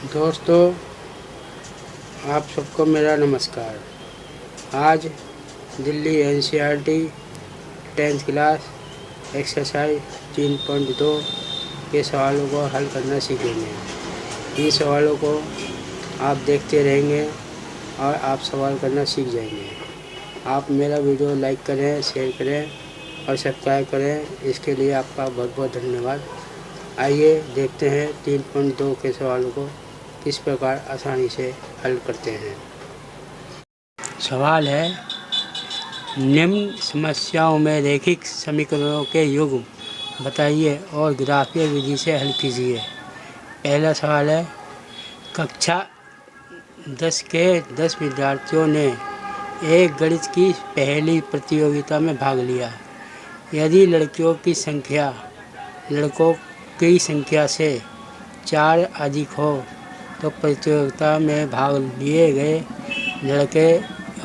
दोस्तों, आप सबको मेरा नमस्कार। आज Delhi NCERT 10th class exercise 3.2 के सवालों को हल करना सीखेंगे। इन सवालों को आप देखते रहेंगे और आप सवाल करना सीख जाएंगे। आप मेरा वीडियो लाइक करें, शेयर करें और सब्सक्राइब करें। इसके लिए आपका बहुत बहुत धन्यवाद। आइए देखते हैं 3.2 के सवालों को किस प्रकार आसानी से हल करते हैं। सवाल है, निम्न समस्याओं में रैखिक समीकरणों के युग्म बताइए और ग्राफीय विधि से हल कीजिए। पहला सवाल है, कक्षा 10 के 10 विद्यार्थियों ने एक गणित की पहली प्रतियोगिता में भाग लिया। यदि लड़कियों की संख्या लड़कों की संख्या से 4 अधिक हो तो प्रतियोगिता में भाग लिए गए लड़के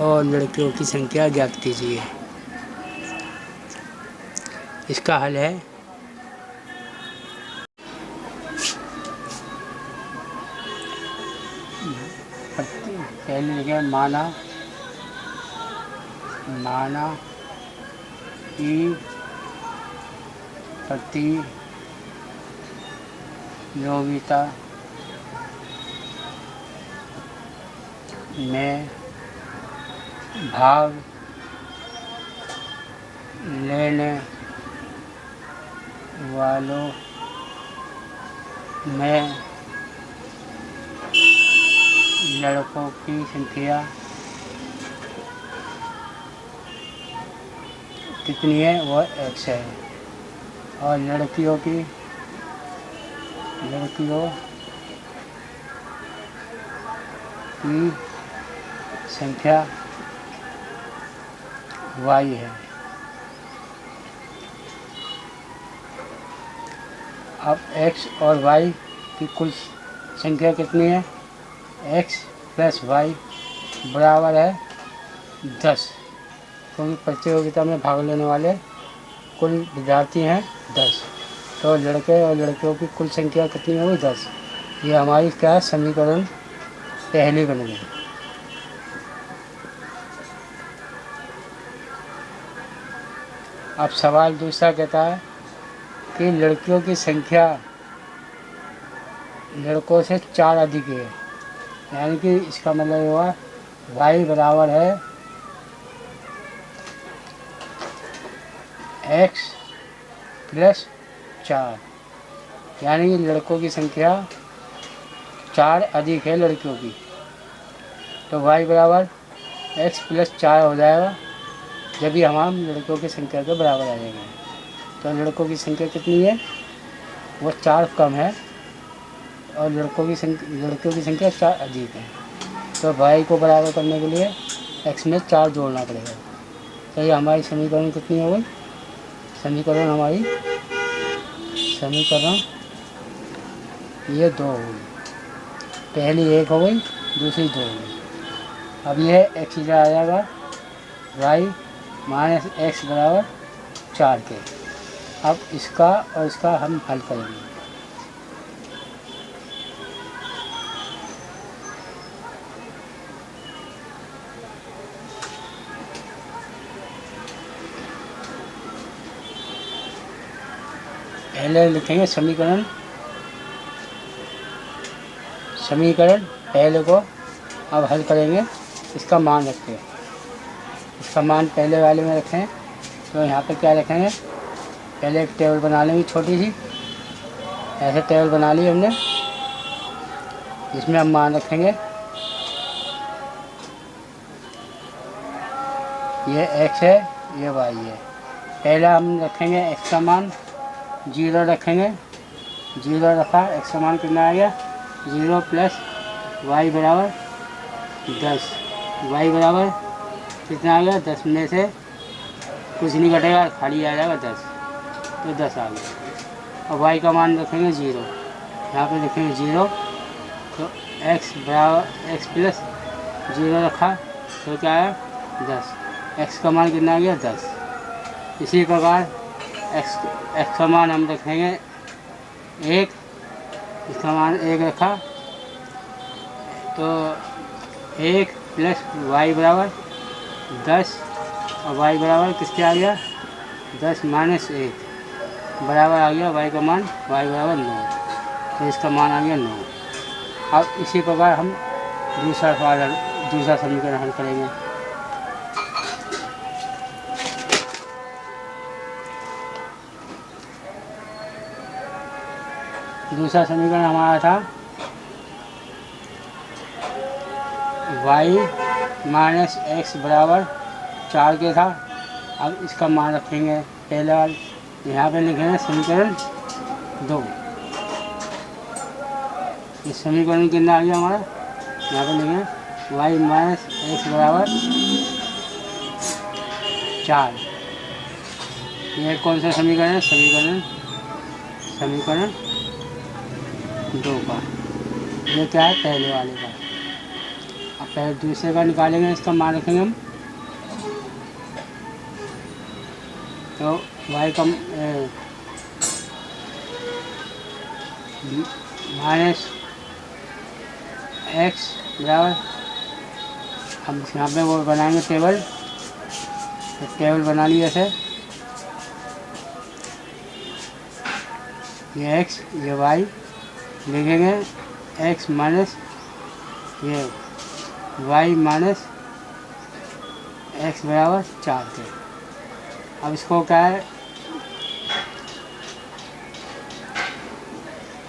और लड़कियों की संख्या ज्ञात कीजिए। इसका हल है, पहले लिखे माना कि प्रतियोगिता में भाग लेने वालों में लड़कों की संख्या कितनी है, वह x है, और लड़कियों की संख्या y है। अब x और y की कुल संख्या कितनी है? x प्लस y बराबर है 10, क्योंकि प्रतियोगिता में भाग लेने वाले कुल विद्यार्थी हैं 10, तो लड़के और लड़कियों की कुल संख्या कितनी है? 10। ये हमारी क्या समीकरण पहली बन गई। अब सवाल दूसरा कहता है कि लड़कियों की संख्या लड़कों से 4 अधिक है, यानी कि इसका मतलब हुआ y बराबर है x प्लस 4, यानी कि लड़कों की संख्या 4 अधिक है लड़कियों की, तो y बराबर x प्लस 4 हो जाएगा जब भी हम लड़कों की संख्या के बराबर आ जाएंगे। तो लड़कों की संख्या कितनी है? वो 4 कम है और लड़कियों की संख्या 4 अधिक है, तो y को बराबर करने के लिए x में 4 जोड़ना पड़ेगा। तो ये हमारी समीकरण कितनी हो गई? समीकरण ये 2 हो गई। पहली 1 हो गई, दूसरी 2 हो गई। अब यह x इधर आ जाएगा, y माइनस x बराबर 4 के। अब इसका और इसका हम हल करेंगे। पहले लिखेंगे समीकरण पहले को, अब हल करेंगे। इसका मान रखें, इसका मान पहले वाले में रखें, तो यहाँ पे क्या रखेंगे? पहले एक टेबल बना लेंगे छोटी सी, ऐसे टेबल बना ली हमने। इसमें हम मान रखेंगे, ये x है, ये y है। पहला हम रखेंगे x का मान 0 रखेंगे, 0 रखा, x का मान कितना आ गया? 0 प्लस y बराबर 10। y बराबर कितना आ गया? 10 में से कुछ नहीं घटेगा, खाली आ जाएगा 10, तो 10 आ गया। और y का मान रखेंगे 0, यहाँ पे लिखेंगे 0, तो x बराबर x प्लस 0 रखा, तो क्या है? 10। x का मान कितना आ गया? 10। इसी प्रकार x का मान हम रखेंगे 1, इसका मान 1 रखा, तो 1 प्लस वाई बराबर 10 और वाई बराबर किसके आ गया 10 माइनस 1 बराबर आ गया वाई का मान वाई बराबर 9। तो इसका मान आ गया 9। अब इसी प्रकार हम दूसरा समीकरण हल करेंगे। दूसरा समीकरण हमारा था y माइनस एक्स बराबर 4 के था। अब इसका मान रखेंगे पहले वाले, यहाँ पे लिखेंगे समीकरण 2। इस समीकरण के अंदर आ गया हमारा, यहाँ पे लिखेंगे y माइनस एक्स बराबर 4। यह कौन सा समीकरण है, समीकरण 2 का। ये क्या है, पहले वाले का। अब पहले दूसरे का निकालेंगे, इसका मान रखेंगे हम। तो y का माइनस एक्स बराबर, हम यहाँ पे वो बनाएंगे टेबल। तो टेबल बना लिया ऐसे, ये x ये y लिखेंगे, x माइनस ये y माइनस एक्स बराबर 4 के। अब इसको क्या है,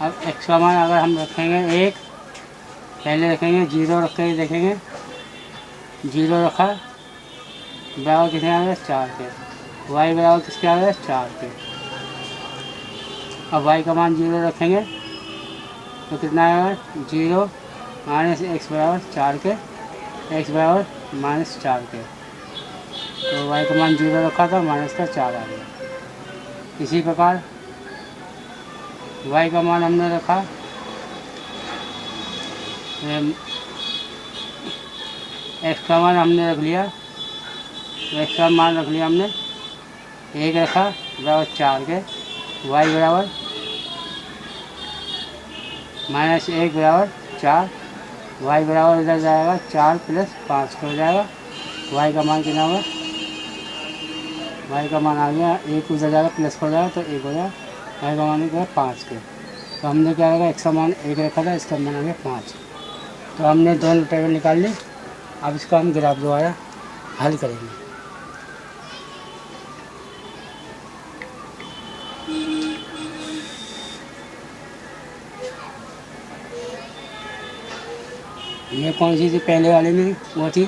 अब x का मान अगर हम रखेंगे 1, पहले रखेंगे 0 रख के देखेंगे, 0 रखा बराबर कितने आ गया 4 के। y बराबर किसके आ गया 4 के। अब y का मान 0 रखेंगे तो कितना आएगा 0 माइनस एक्स बराबर 4 के, x बराबर माइनस 4 के। तो y का मान 0 रखा था, माइनस का 4 आ गया। इसी प्रकार y का मान हमने रखा, x का मान हमने रख लिया, x का मान रख लिया हमने 1 रखा बराबर 4 के, y बराबर माइनस 1 बराबर 4, y बराबर इधर जाएगा 4 प्लस 5 हो जाएगा। y का मान कितना होगा, y का मान आ गया 1 उधर जाएगा प्लस हो जाएगा तो 1 हो जाएगा। y का मान हो गया 5 के। तो हमने क्या होगा, x का मान 1 रखा था, इसका मान आ गया 5। तो हमने दोनों टेबल निकाल ली। अब इसका हम ग्राफ दोबारा हल करेंगे। ये कौन सी थी, पहले वाले में वो थी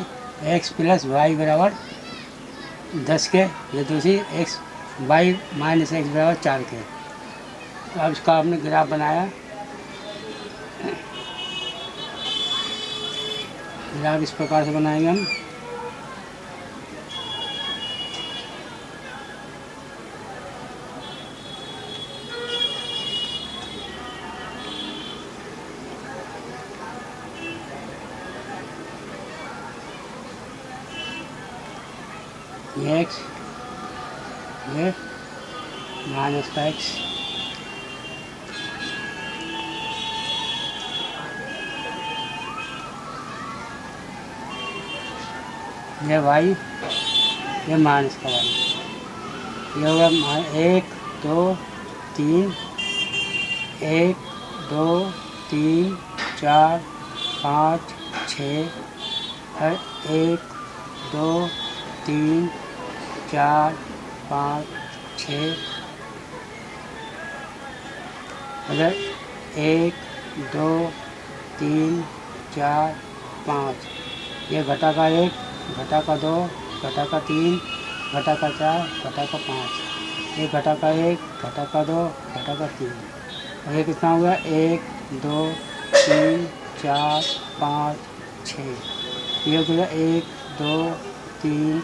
x प्लस वाई बराबर 10 के, ये दूसरी x वाई माइनस एक्स बराबर 4 के। तो अब इसका हमने ग्राफ बनाया। ग्राफ इस प्रकार से बनाएंगे हम। ये x ये माइनस का x, ये y ये माइनस का y। ये हो गया 1 2 3, 1 2 3 4 5 6, 1 2 3 4 5 6, अगर 1 2 3 4 5, ये घटा का 1 घटा का 2 घटा का 3 घटा का 4 घटा का 5, ये घटा का 1 घटा का 2 घटा का 3, और ये कितना हो गया 1 2 3 4 5 6, ये हो गया 1 2 3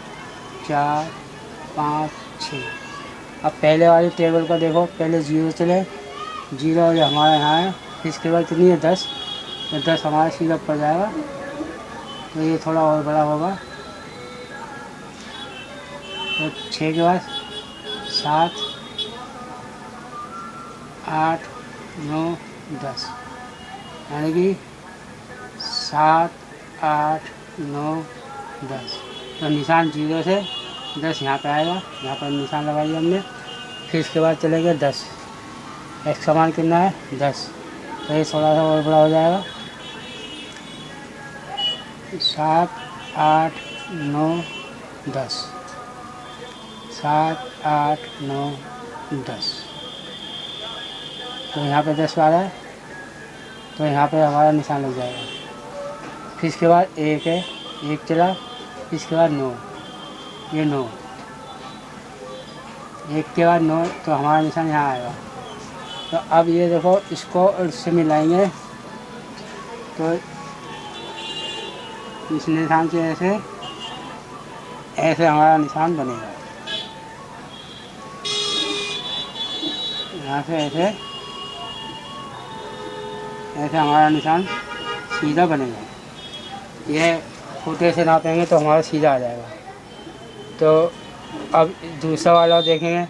4 5 6। अब पहले वाली टेबल का देखो, पहले 0 चले, 0 ये हमारा यहाँ है, इसके बाद कितनी है 10, तो 10 हमारा सीधा पड़ जाएगा। तो ये थोड़ा और बड़ा होगा, तो 6 के बाद 7 8 9 10, यानी कि 7, 8, 9, 10। तो निशान 0 से 10 यहाँ पे आएगा, यहाँ पर निशान लगाइए हमने। फिर इसके बाद चलेंगे 10, x का मान कितना है 10, तो ये थोड़ा सा और बड़ा हो जाएगा। 7, 8, 9, 10, 7, 8, 9, 10। तो यहाँ पे 10 आ रहा है, तो यहाँ पे हमारा निशान लग जाएगा। फिर इसके बाद 1 है, 1 चला, फिर इसके बाद 9, ये 9, 1 के बाद 9, तो हमारा निशान यहाँ आएगा। तो अब ये देखो, इसको इससे मिलाएंगे तो इस निशान से ऐसे ऐसे हमारा निशान बनेगा। यहाँ से ऐसे ऐसे हमारा निशान सीधा बनेगा। यह फुटे से नापेंगे तो हमारा सीधा आ जाएगा। तो अब दूसरा वाला देखेंगे,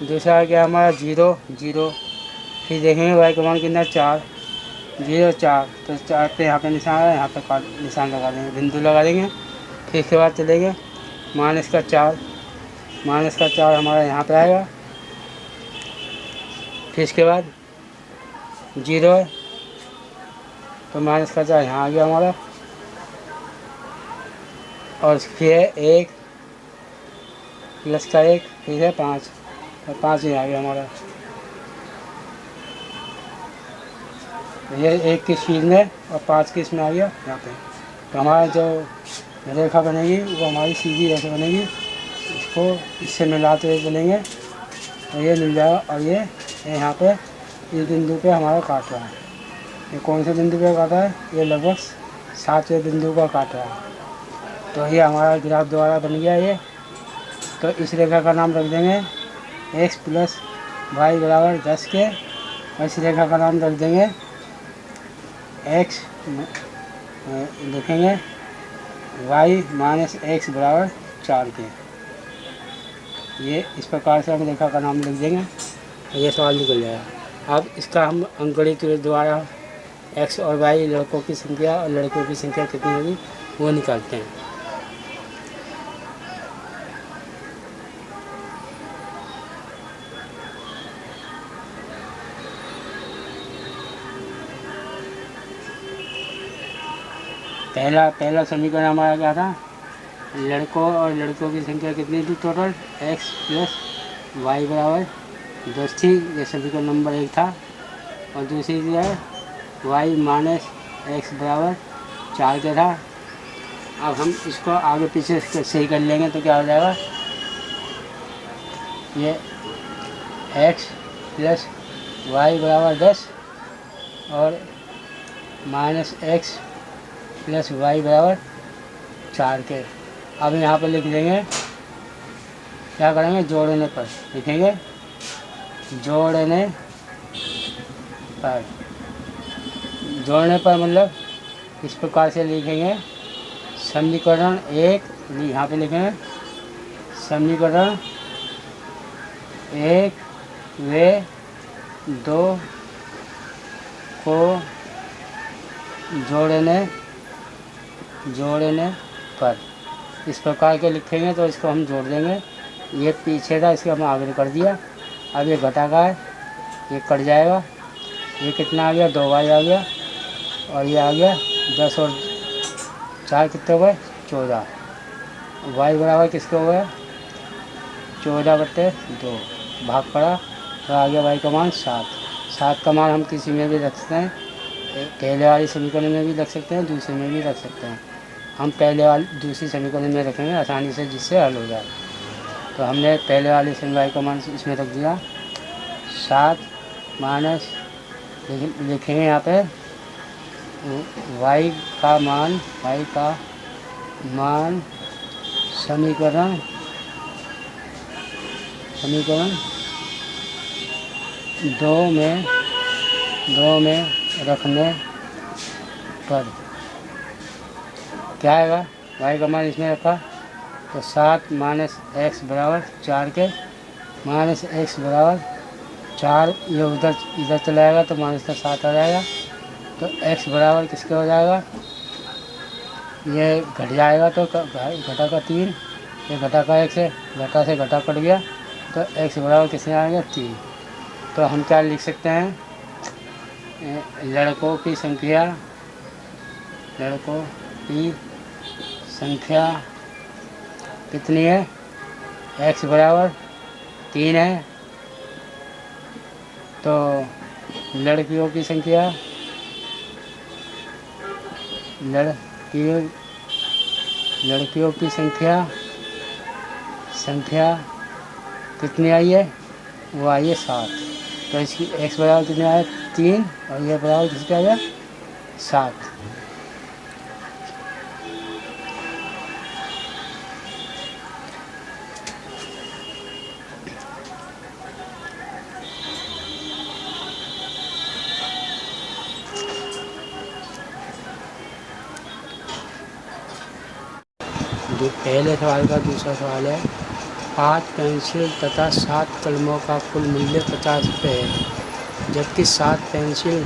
दूसरा क्या हमारा 0, 0। फिर देखेंगे y का मान कितना 4, 0, 4। तो 4 पे यहाँ पे निशान है, यहाँ पे निशान लगा देंगे, बिंदु लगा देंगे। फिर इसके बाद चलेंगे -4, -4 हमारा यहाँ पे आएगा। फिर इसके बाद 0 है, तो -4 यहाँ आ गया हमारा। और फिर 1 + 1, फिर है 5, तो 5 ही आ गया हमारा। ये 1 की शीट में और 5 की इसमें आ गया यहाँ पे। तो हमारा जो रेखा बनेगी वो हमारी सीधी रेखा बनेगी। इसको इससे मिलाते हुए चलेंगे तो ये मिल जाएगा। और ये यहाँ पे इस बिंदु पे हमारा काट रहा है। ये कौन से बिंदु पे काटा है? ये लगभग 7वें बिंदु का काट रहा है। तो ये हमारा ग्राफ द्वारा बन गया ये। तो इस रेखा का नाम रख देंगे x + y = 10 के, और इस रेखा का नाम रख देंगे x, लिखेंगे y - x = 4 के। ये इस प्रकार से हम रेखा का नाम लिख देंगे, ये सवाल निकल जाएगा। अब इसका हम अंकगणित द्वारा x और y लड़कों की संख्या और लड़कियों की संख्या कितनी होगी वो निकालते हैं। पहला समीकरण हमारा क्या था? लड़कों और लड़कियों की संख्या कितनी थी टोटल? x + y = 10 थी। ये समीकरण नंबर 1 था। और दूसरी जो है y - x = 4 के था। अब हम इसको आगे पीछे सही कर लेंगे तो क्या हो जाएगा? ये x + y = 10 और -x + y = 4 के। अब यहाँ पर लिख देंगे, क्या करेंगे? जोड़ने पर लिखेंगे, जोड़ने पर मतलब इस प्रकार से लिखेंगे। समीकरण 1 यहाँ पे लिखेंगे, समीकरण 1 व 2 को जोड़ने पर इस प्रकार के लिखेंगे। तो इसको हम जोड़ देंगे। ये पीछे था, इसको हम आगे कर दिया। अब ये घटा का है, ये कट जाएगा। ये कितना आ गया? 2y आ गया। और ये आ गया 10 और 4 कितने हो गए? 14। y बराबर किसके हो गया? 14/2 भाग पड़ा, तो आ गया y का मान 7। 7 का मान हम किसी में भी रख सकते हैं, पहले वाली समीकरण में भी रख सकते हैं, दूसरे में भी रख सकते हैं। हम पहले वाली दूसरी समीकरण में रखेंगे आसानी से, जिससे हल हो जाए। तो हमने पहले वाली y का मान इसमें रख दिया 7 माइनस, लिखेंगे यहाँ पे y का मान समीकरण 2 में रखने पर क्या आएगा? y का मान इसमें रखा तो 7 माइनस x = 4 के, -x = 4, ये इधर चला जाएगा तो -7 आ जाएगा। तो x बराबर किसके हो जाएगा? ये घट जाएगा तो घटा का 3, ये घटा का 1 से घटा कट गया तो x बराबर किससे आएगा 3। तो हम क्या लिख सकते हैं, लड़कों की संख्या कितनी है, x बराबर 3 है। तो लड़कियों की संख्या कितनी आई है, वो आई है 7। तो इसकी x बराबर कितने आया 3 और ये बराबर किसका आया 7। जो पहले सवाल का दूसरा सवाल है, 5 पेंसिल तथा 7 कलमों का कुल मूल्य 50 रुपये है, जबकि 7 पेंसिल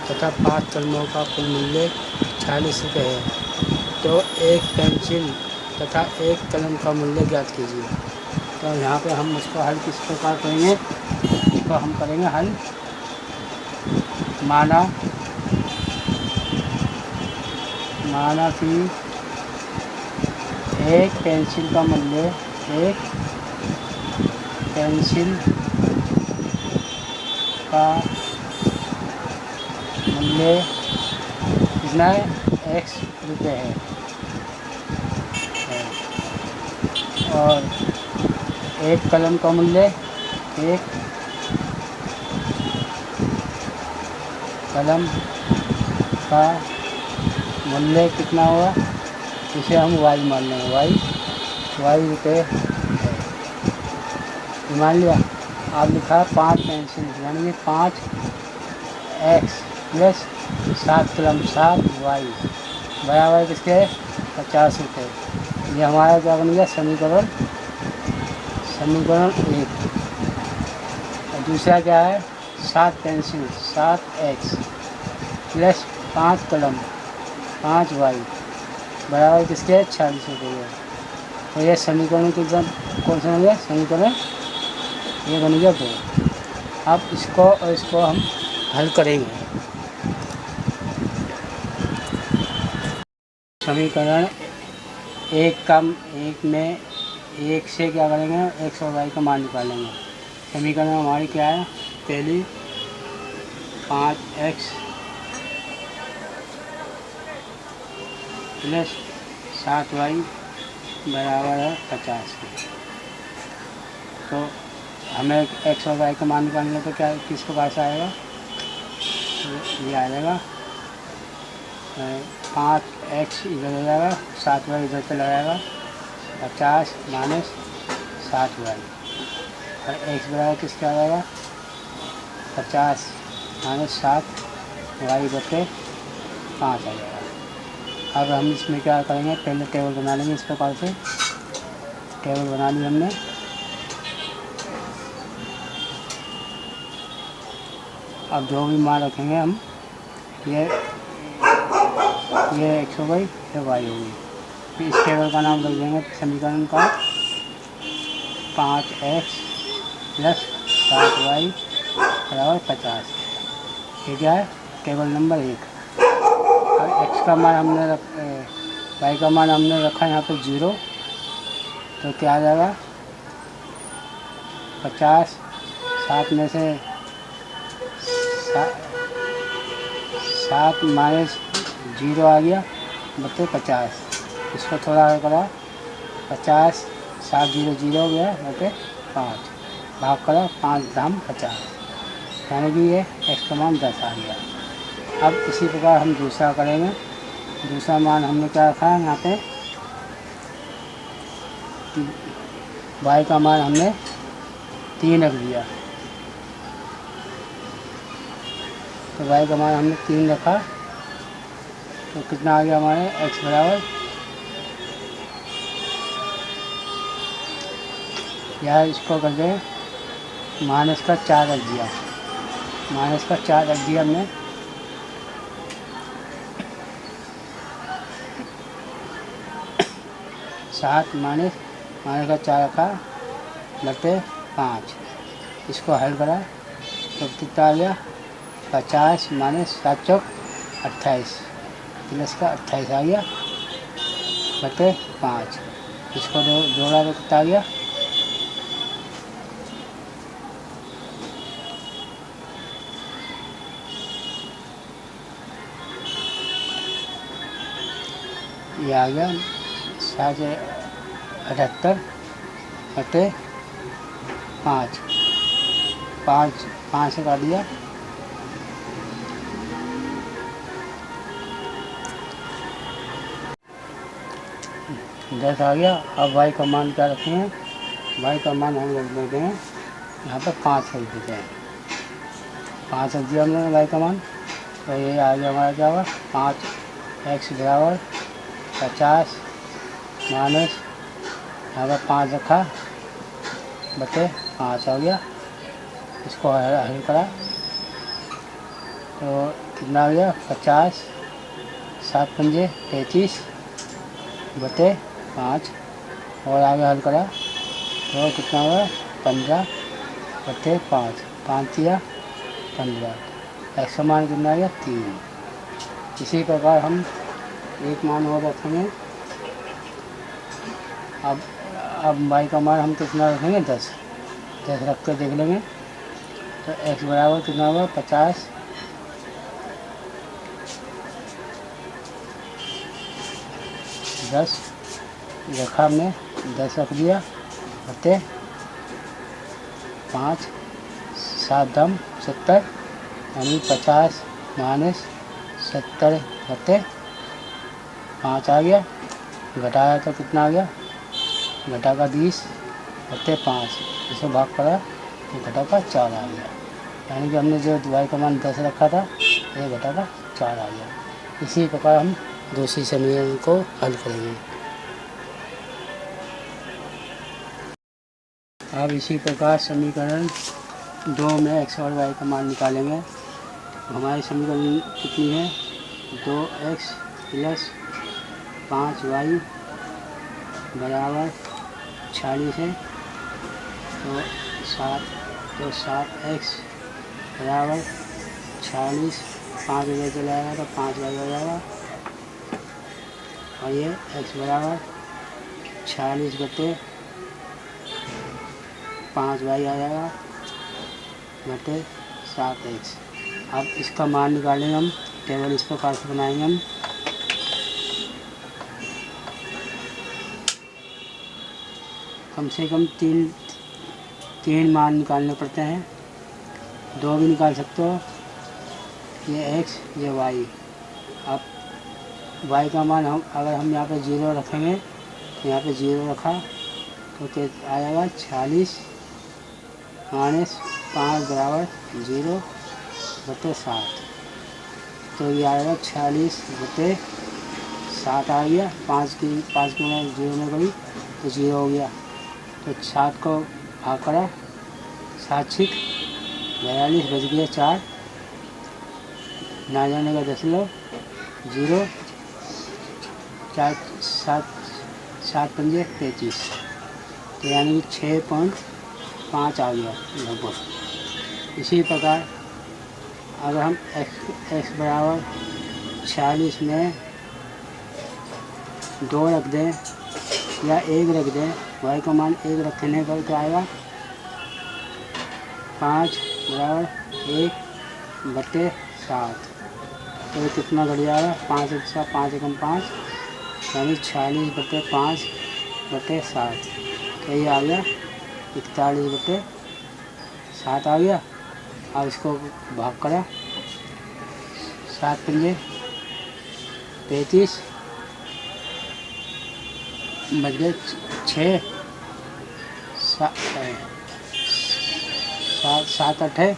तथा 5 कलमों का कुल मूल्य 40 रुपये है। तो एक पेंसिल तथा एक कलम का मूल्य ज्ञात कीजिए। तो यहाँ पे हम इसको हल किस प्रकार करेंगे, इसको हम करेंगे हल, माना कि एक पेंसिल का मूल्य कितना है, x रुपये है, और एक कलम का मूल्य कितना हुआ, इसे हम y मान लेंगे, y रुपये है। मान लिया। आप लिखा 5 पेंसिल यानी कि 5x प्लस 7 कलम 7y बराबर किसके 50 रुपये। ये हमारा क्या बन गया, समीकरण 1। और दूसरा क्या है, 7 पेंसिल 7x प्लस 5 कलम 5y बराबर किसके 40 रुपये। तो ये समीकरण कितना, कौन सा बन गया समीकरण, ये बन गया 2। अब इसको और इसको हम हल करेंगे। समीकरण 1 में 1 से क्या करेंगे, x और y का मान निकालेंगे। समीकरण हमारी क्या है, पहली 5x प्लस 7y बराबर है 50 के। तो हमें x और y का मान निकालने तो क्या किस प्रकार से आएगा, ये आ जाएगा 5x इधर हो जाएगा, 7y इधर चला जाएगा, 50 माइनस 7y और x बराबर किसका आ जाएगा 50 माइनस 7y बटे 5 आ जाएगा। अब हम इसमें क्या करेंगे, पहले टेबल बना लेंगे। इस प्रकार से टेबल बना ली हमने। अब जो भी मान रखेंगे हम, ये x हो गई, ये y हो गई। फिर इस टेबल का नाम रख देंगे समीकरण का 5x प्लस 7y बराबर 50। ये क्या है, टेबल नंबर 1। x का मान हमने y का मान हमने रखा यहाँ पे 0, तो क्या आ जाएगा 50, 7 में से 7 माइनस 0 आ गया बटे 50। इसको थोड़ा करा 50, 7 0 0 हो गया बटे 5, भाग करा 5 दाम 50, यानी कि ये x का मान 10 आ गया। अब इसी प्रकार हम दूसरा करेंगे। दूसरा मान हमने क्या रखा है यहाँ पे, y का मान हमने 3 रख दिया। तो y का मान हमने 3 रखा, तो कितना आ गया हमारे x बराबर, या इसको कर दें माइनस का 4 रख दिया, माइनस का 4 रख दिया हमने। 7 माइनस का 4 रखा बटे 5, इसको हल करा तो कितना आ गया 50 माइनस 7 चौक 28 प्लस का 28 आ गया बटे 5, इसको जोड़ा तो कितना आ गया ये आ गया 778 बटे 5, 5 से काट दिया 10 आ गया। अब y का मान क्या रखेंगे, y का मान हम रख देते हैं यहाँ पर 5 रख देते हैं, 5 रख दिया हमने y का मान, तो ये आ गया हमारा क्या होगा 5x बराबर 50 माइनस यहाँ पर 5 रखा बटे 5 आ गया, इसको हल करा तो कितना आ गया 50 7 पंजे 35 बटे 5 और आगे हल करा तो कितना हुआ 15 बटे 5, 5 या 15, x का मान कितना आ गया 3। इसी प्रकार हम एक मान और रखेंगे, अब y का मान हम कितना रखेंगे 10 रख कर देख लेंगे तो x बराबर कितना होगा 50 10 रखा हमने 10 रख दिया बटे 5 7 दम 70 यानी 50 माइनस 70 बटे 5 आ गया, घटाया तो कितना आ गया घटा का 20 बटे 5, इसे भाग करा तो घटा का 4 आ गया, यानी कि हमने जो y का मान 10 रखा था ये घटा का 4 आ गया। इसी प्रकार हम दूसरी समीकरण को हल करेंगे। अब इसी प्रकार समीकरण 2 में x और y का मान निकालेंगे। हमारी समीकरण कितनी है 2x प्लस 5y बराबर 46 है, तो 7x बराबर 46, 5 इधर चला जाएगा तो 5y हो जाएगा और ये x बराबर 46 बटे 5y आ जाएगा बटे 7x। अब इसका मान निकालेंगे हम, टेबल इस प्रकार से बनाएंगे हम, कम से कम तीन मान निकालने पड़ते हैं, 2 भी निकाल सकते हो, ये x ये y। अब y का मान अगर हम यहाँ पे 0 रखेंगे तो यहाँ पे 0 रखा तो क्या आएगा 46 माइनस 5 बराबर 0 बटे 7, तो ये आएगा 46 बटे 7 आ गया, 5 की 0 में गई तो 0 हो गया, तो 7 को भाग करा 7 छिक 42 बच गया 4, ना जाने का 0 4 7 पंजे 35, तो यानी कि 6.5 आ गया लगभग। इसी प्रकार अगर हम x बराबर 46 में 2 रख दें या 1 रख दें, y का मान 1 रखने पर क्या आएगा 5 बराबर 1 बटे 7, तो कितना घट जाएगा 5 एकम 5 यानी 46 बटे 5 बटे 7, तो ये आ गया 41 बटे 7 आ गया। अब इसको भाग करा 7 पंजे 35 बच गए 6 7 8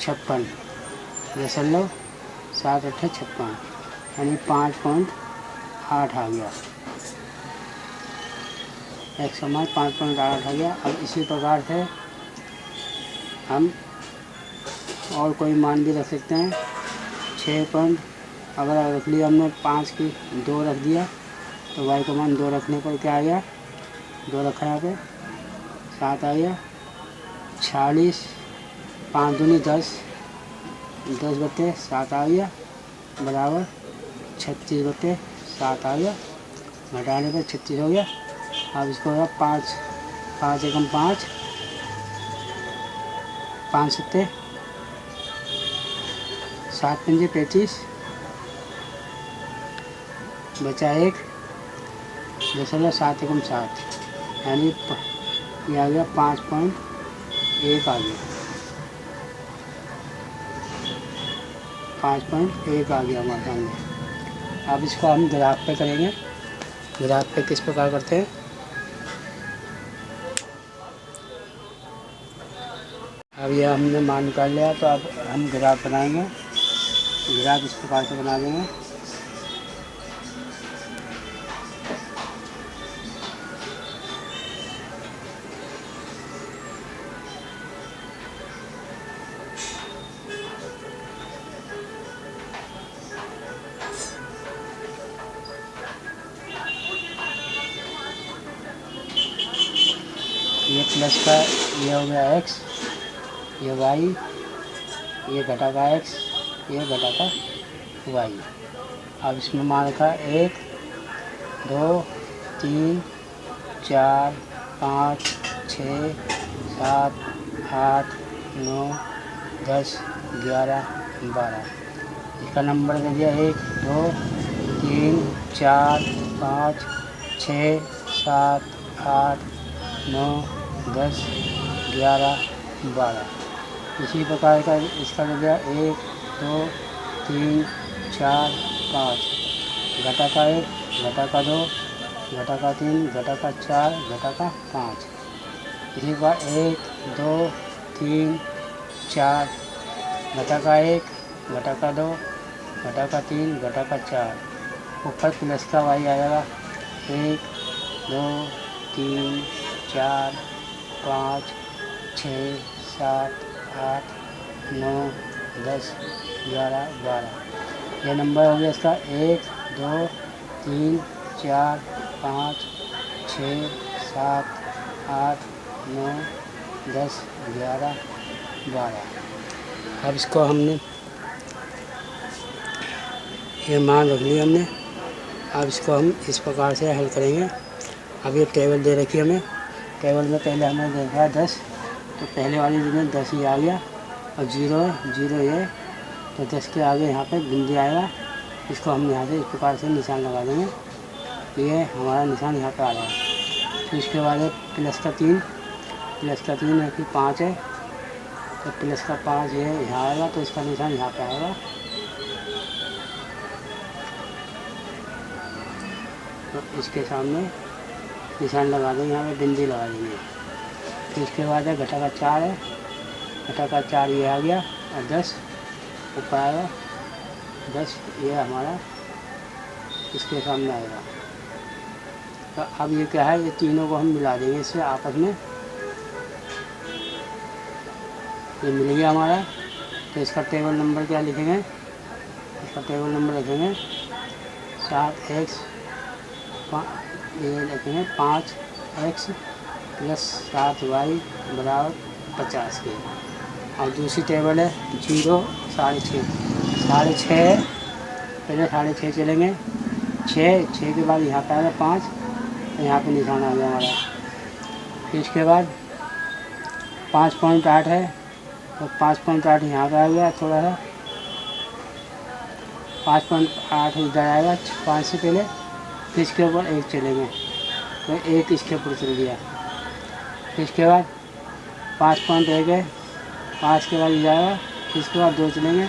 56 जैसे लो 7 8 56 यानी 5.8 आ गया, x का मान 5.8 आ गया। अब इसी प्रकार से हम और कोई मान भी रख सकते हैं, 6 अगर रख लिया हमने 5 की 2 रख दिया तो वाई का मान 2 रखने पर क्या आ गया, 2 रखा यहाँ पे, 7 आ गया। 46, 5 दूनी 10, 10 बटे 7 आ गया बराबर 36 बटे 7 आ गया। घटाने पर 36 हो गया। अब इसको होगा 5, 5 एकम 5, 5 सत्ते 7 पंजे 35, बचा 1, 2.7 एकम 7, यानी ये आ गया 5.1 आ गया, 5.1 आ गया हमारे सामने। अब इसको हम ग्राफ पे करेंगे। ग्राफ पे किस प्रकार करते हैं, अब ये हमने मान निकाल लिया, तो अब हम ग्राफ बनाएंगे। ग्राफ इस प्रकार से बना देंगे। ये प्लस का ये हो गया x, ये y, ये घटा का x, ये घटा का y। अब इसमें मान रखा 1, 2, 3, 4, 5, 6, 7, 8, 9, 10, 11, 12। इसका नंबर दे दिया 1, 2, 3, 4, 5, 6, 7, 8, 9, 10, 11, 12। इसी प्रकार का इसका दे दिया 1, 2, 3, 4, 5। घटा का 1, घटा का 2, घटा का 3, घटा का 4, घटा का 5। इसी प्रकार 1, 2, 3, 4, घटा का 1, घटा का 2, घटा का 3, घटा का 4। ऊपर प्लस का y आ जाएगा 1, 2, 3, 4, 5, 6, 7, 8, 9, 10, 11, 12। यह नंबर हो गया इसका 1, 2, 3, 4, 5, 6, 7, 8, 9, 10, 11, 12। अब इसको हमने ये मान रख लिया हमने। अब इसको हम इस प्रकार से हल करेंगे। अब ये टेबल दे रखी है हमें। टेबल में पहले हमने देखा है 10, तो पहले वाली में 10 ही आ गया और 0 है, 0 ये, तो 10 के आगे यहाँ पे बिंदी आएगा। इसको हम यहाँ से इस प्रकार से निशान लगा देंगे। ये हमारा निशान यहाँ पे आ जाएगा। फिर इसके बाद प्लस का 3, प्लस का 3 है कि 5 है, तो प्लस का 5 ये यहाँ आएगा, तो इसका निशान यहाँ पे आएगा। तो इसके सामने निशान लगा देंगे, यहाँ पे बिंदी लगा देंगे। फिर इसके बाद है घटा का 4 है, घटा का 4 ये आ गया और 10 ऊपर आएगा, 10 ये हमारा इसके सामने आएगा। तो अब ये क्या है, ये तीनों को हम मिला देंगे इससे आपस में। ये मिल गया हमारा। तो इसका टेबल नंबर क्या लिखेंगे, इसका टेबल नंबर लिखेंगे 7x, ये लिखेंगे 5x प्लस 7y बराबर 50 के। और दूसरी टेबल है 0, 6.5, 6.5 पहले 6.5 चलेंगे, 6 के बाद यहाँ पे आएगा 5, तो यहाँ पे निशान आ गया हमारा। फिर इसके बाद 5.8 है, तो 5.8 यहाँ पे आ गया थोड़ा सा, 5.8 इधर आएगा 5 से पहले। फिर इसके ऊपर 1 चलेंगे, तो 1 इसके ऊपर चल गया। फिर इसके बाद 5.1 है, 5 के बाद इधर आएगा। फिर इसके बाद 2 चलेंगे,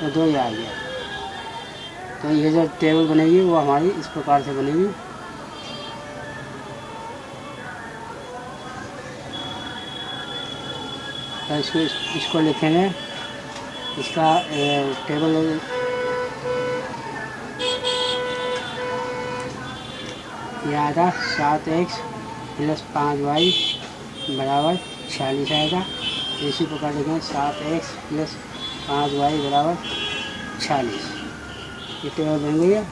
तो 2 ही आ गया। तो ये जो टेबल बनेगी वो हमारी इस प्रकार से बनेगी। तो इसको लिखेंगे, इसका टेबल ये आएगा 7x प्लस 5y बराबर 46 आएगा। इसी प्रकार लिखेंगे 7x प्लस 5y बराबर 46। ये टेबल बन गई है।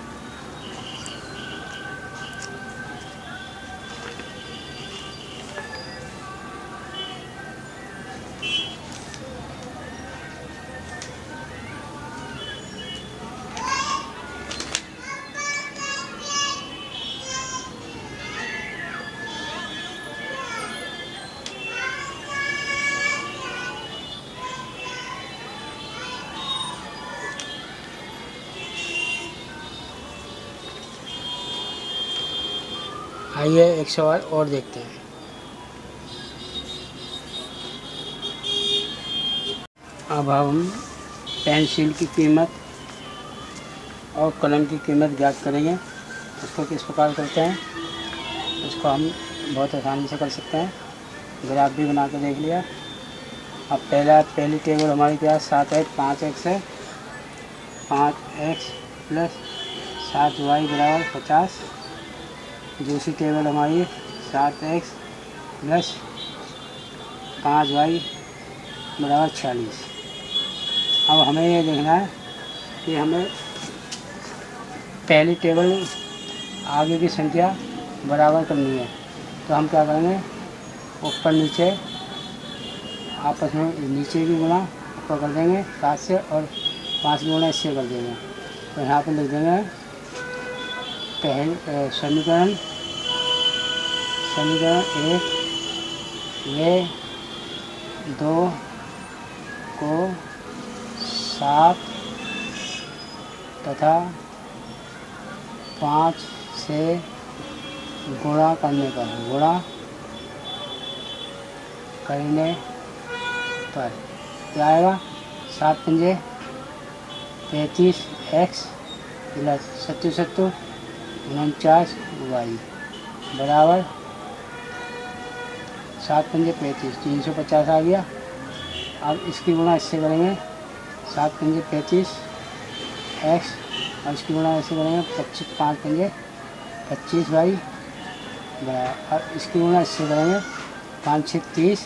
आइए एक सवाल और देखते हैं। अब हम पेंसिल की कीमत और कलम की कीमत ज्ञात करेंगे। उसको किस प्रकार करते हैं, उसको हम बहुत आसानी से कर सकते हैं। ग्राफ भी बना के देख लिया। अब पहली टेबल हमारी क्या है, 7x 5x है। 5x प्लस 7y बराबर 50। दूसरी टेबल हमारी 7x प्लस 5y बराबर 46। अब हमें ये देखना है कि हमें पहली टेबल आगे की संख्या बराबर करनी है। तो हम क्या करेंगे, ऊपर नीचे आपस में नीचे भी गुणा ऊपर कर देंगे 7 से, और 5 गुणा इससे कर देंगे। तो यहाँ पर लिख देंगे समीकरण 1 वे 2 को 7 तथा 5 से गुणा करने पर क्या आएगा, 7 पंजे 35x प्लस 7 49y बराबर 7 पंजे 35, 350 आ गया। अब इसकी गुणा इससे करेंगे, 7 पंजे 35x, और इसकी गुणा इससे करेंगे 5 पंजे 25y बराबर। अब इसकी गुणा इससे करेंगे 5 6 30,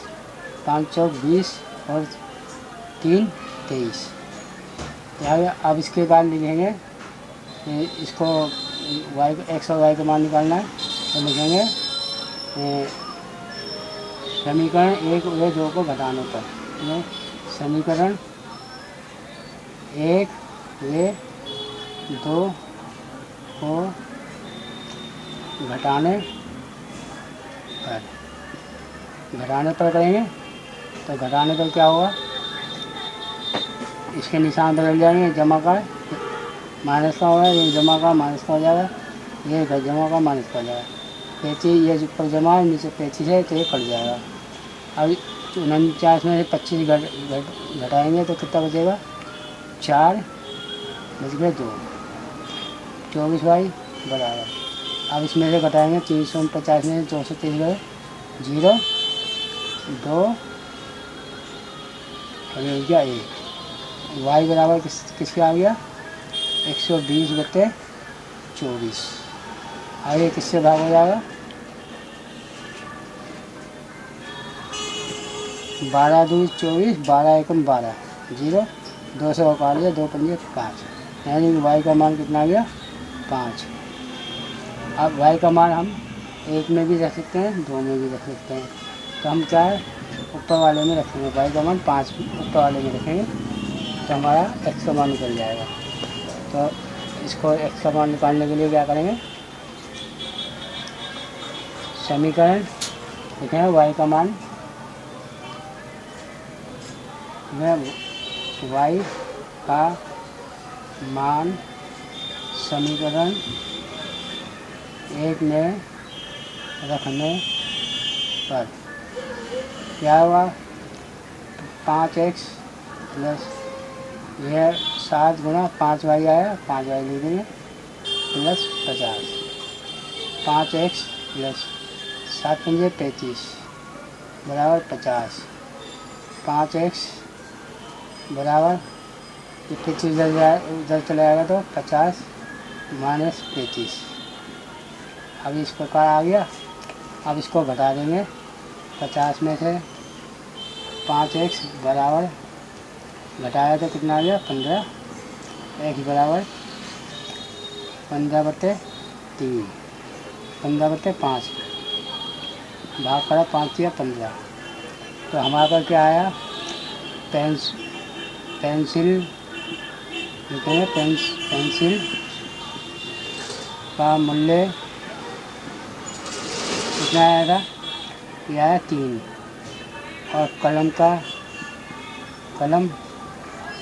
5 चौक 20 और 3 23। अब इसके बाद लिखेंगे, इसको x और y का मान निकालना है। तो लिखेंगे समीकरण 1 वे 2 को घटाने पर, समीकरण 1 वे 2 को घटाने पर करेंगे। तो घटाने पर क्या होगा, इसके निशान बदल जाएंगे, जमा का माइनस का होगा, ये जमा का माइनस का हो जाएगा, ये जमा का माइनस का हो जाएगा। 35 ये ऊपर जमा है, नीचे 35 है, तो ये कट जाएगा। अब 49 में से 25 घटाएंगे तो कितना बचेगा, 4 बच गए 2, 24y बराबर। अब इसमें से घटाएंगे 350 में से 230 गए 0, 2 और ये गया 1। y बराबर किसके आ गया, 120/24। आगे किससे भाग हो जाएगा, 12 दूनी 24, 12 एकम 12, 0 2 से काट दिया, 2 पंजे 5, यानी कि y का मान कितना आ गया, 5। अब y का मान हम 1 में भी रख सकते हैं, 2 में भी रख सकते हैं। तो हम क्या है, ऊपर वाले में रखेंगे, y का मान 5 ऊपर वाले में रखेंगे, तो हमारा x का मान निकल जाएगा। तो इसको x का मान निकालने के लिए क्या करेंगे, समीकरण लिखेंगे y का मान, y का मान समीकरण 1 में रखने पर क्या हुआ, 5x प्लस यह 7 गुणा 5y आया, 5y लिख देंगे प्लस 50, 5x प्लस 7 पंजे 35 बराबर 50, 5x बराबर 25 उधर चला जाएगा तो 50 माइनस 35। अब इस प्रकार आ गया। अब इसको घटा देंगे, 50 में से 5x बराबर घटाया तो कितना आ गया, 15, x बराबर 15/3, 15/5 भाग करा 5 या 15। तो हमारे पास क्या आया, पेंसिल का मूल्य कितना आया था, ये आया 3, और कलम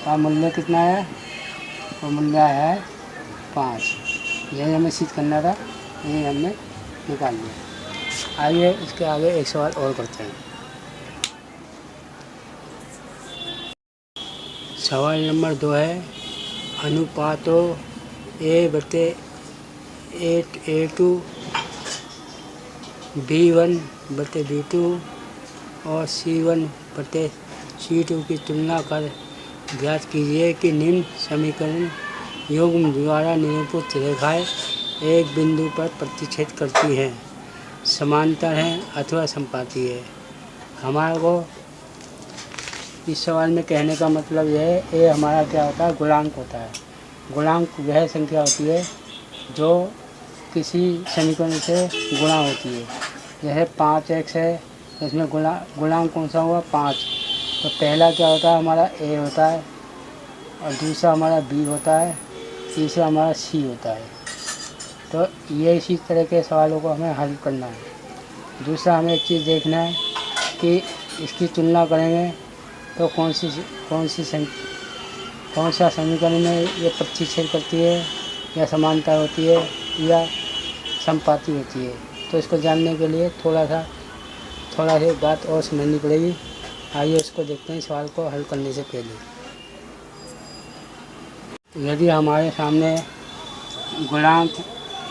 का मूल्य कितना आया, वो मूल्य है 5। यही हमें सिद्ध करना था, यही हमने निकाल लिया। आइए इसके आगे एक सवाल और करते हैं। सवाल नंबर 2 है, अनुपातों A/A2 B1/B2 और C1/C2 की तुलना कर ज्ञात कीजिए कि निम्न समीकरण युग्म द्वारा निरूपित रेखाएं एक बिंदु पर प्रतिच्छेद करती हैं, समांतर हैं अथवा समपाती है। हमारे को इस सवाल में कहने का मतलब यह है, ये हमारा क्या होता है, गुणांक होता है। गुणांक वह संख्या होती है जो किसी समीकरण से गुणा होती है। जैसे 5x है तो इसमें गुणांक कौन सा हुआ, 5। तो पहला क्या होता है, हमारा a होता है, और दूसरा हमारा b होता है, तीसरा हमारा c होता है। तो ये इसी तरह के सवालों को हमें हल करना है। दूसरा हमें एक चीज़ देखना है कि इसकी तुलना करेंगे तो कौन सा समीकरण में ये प्रतिच्छेद करती है, या समानता होती है, या समपाती होती है। तो इसको जानने के लिए थोड़ा सी बात और समझनी पड़ेगी। आइए उसको देखते हैं सवाल को हल करने से पहले। यदि हमारे सामने गुणांक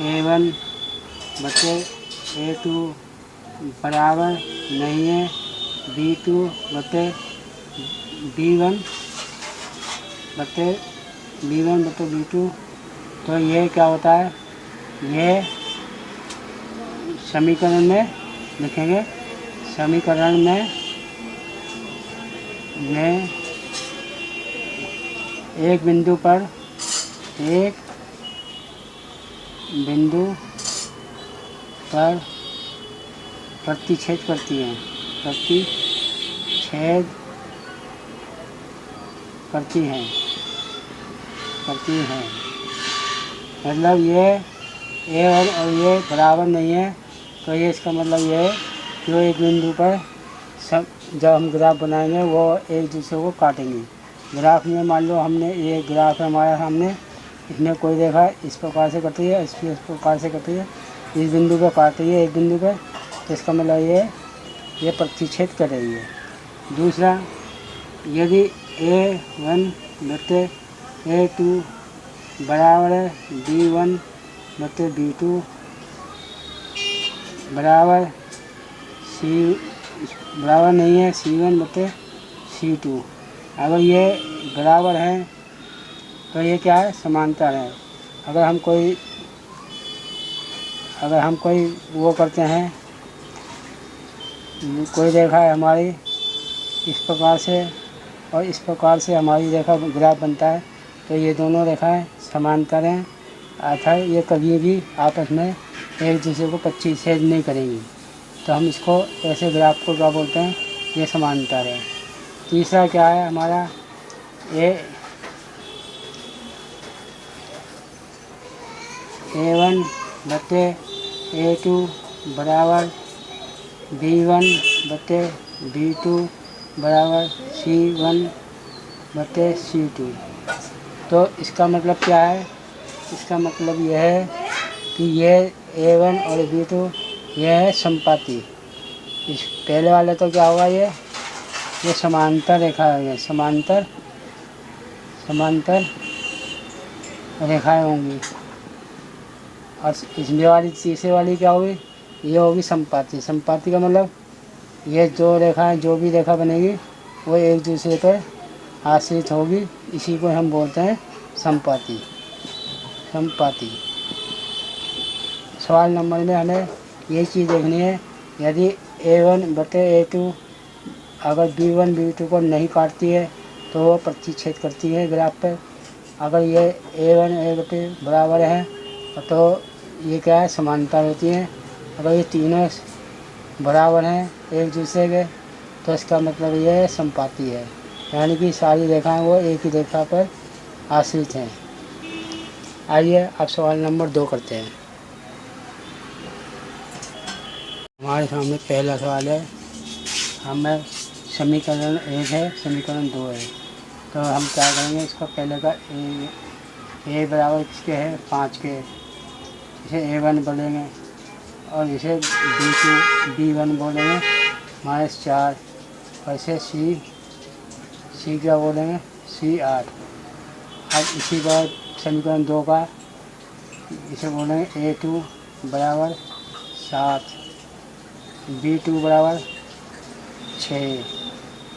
A1/A2 बराबर नहीं है B1/B2, तो ये क्या होता है, ये समीकरण में लिखेंगे। समीकरण में एक बिंदु पर प्रतिच्छेद करती हैं, मतलब ये ए और ये बराबर नहीं है। तो ये इसका मतलब ये है कि वो एक बिंदु पर जब हम ग्राफ बनाएंगे वो एक दूसरे को काटेंगे। ग्राफ में मान लो हमने ये ग्राफ है हमारे सामने, इसमें कोई रेखा इस प्रकार से कटी है, इस प्रकार से कटी है, इस बिंदु पर काट रही है एक बिंदु पर, तो इसका मतलब ये प्रतिच्छेद कर रही है। दूसरा, यदि A1/A2 बराबर है B1/B2 बराबर नहीं है C1/C2। अगर ये बराबर है तो ये क्या है, समांतर है। अगर हम कोई वो करते हैं, कोई रेखा है हमारी इस प्रकार से और इस प्रकार से हमारी रेखा ग्राफ बनता है, तो ये दोनों रेखाएं समांतर हैं, अर्थात ये कभी भी आपस में एक दूसरे को प्रतिच्छेद नहीं करेंगी। तो हम इसको ऐसे ग्राफ को क्या बोलते हैं, ये समांतर है। तीसरा क्या है हमारा, A1/A2 बराबर B1/B2 बराबर C1/C2। तो इसका मतलब क्या है, इसका मतलब यह है कि ये A1 और B2 यह है समपाती। इस पहले वाले तो क्या होगा, ये समांतर रेखा है, समांतर रेखाएं होंगी। और इसमें वाली तीसरे वाली क्या होगी, ये होगी समपाती। समपाती का मतलब ये जो भी रेखा बनेगी वो एक दूसरे पर आश्रित होगी, इसी को हम बोलते हैं समपाती। सवाल नंबर में हमें ये चीज़ देखनी है, यदि A1/A2 अगर B1/B2 को नहीं काटती है तो वो प्रतिच्छेद करती है ग्राफ पर। अगर ये A1/A2 बराबर है तो ये क्या है, समांतर होती हैं। अगर ये तीनों बराबर हैं एक दूसरे के, तो इसका मतलब ये है समपाती है, यानी कि सारी रेखाएं वो एक ही रेखा पर आश्रित हैं। आइए अब सवाल नंबर 2 करते हैं। हमारे सामने पहला सवाल है, हमें समीकरण 1 है, समीकरण 2 है। तो हम क्या करेंगे, इसका पहले का ए बराबर किसके है, 5 के, इसे A1 बोलेंगे, और इसे B1 बोलेंगे -4, और इसे C क्या बोलेंगे C8। अब इसी बार समीकरण 2 का इसे बोलेंगे A2 बराबर 7, B2 बराबर 6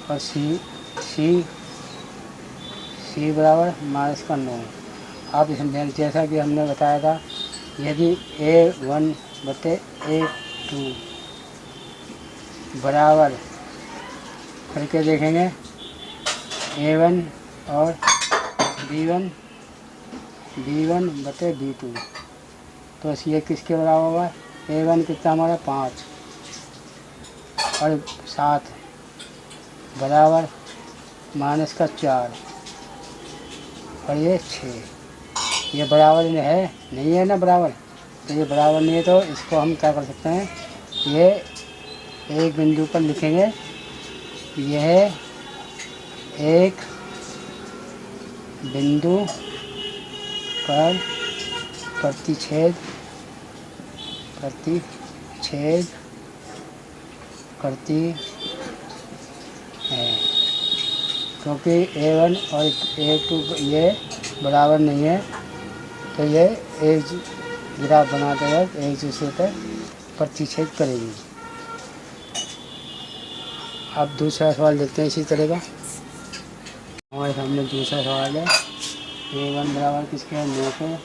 और C बराबर -9। आप इसमें जैसा कि हमने बताया था, यदि A1 बटे A2 बराबर करके देखेंगे A1 और B1 बटे B2, तो ये किसके बराबर होगा? A1 कितना हमारा 5 और 7 बराबर -4 और ये 6। ये बराबर है नहीं है ना बराबर, तो ये बराबर नहीं है, तो इसको हम क्या कर सकते हैं, ये एक बिंदु पर लिखेंगे, यह एक बिंदु पर प्रतिच्छेद करती है, क्योंकि A1 और A2 ये बराबर नहीं है, तो ये एक ग्राफ बना देगा, एक दूसरे पर प्रतिच्छेद करेगी। अब दूसरा सवाल देखते हैं इसी तरह का। हमारे सामने दूसरा सवाल है, A1 बराबर किसके है 9 के,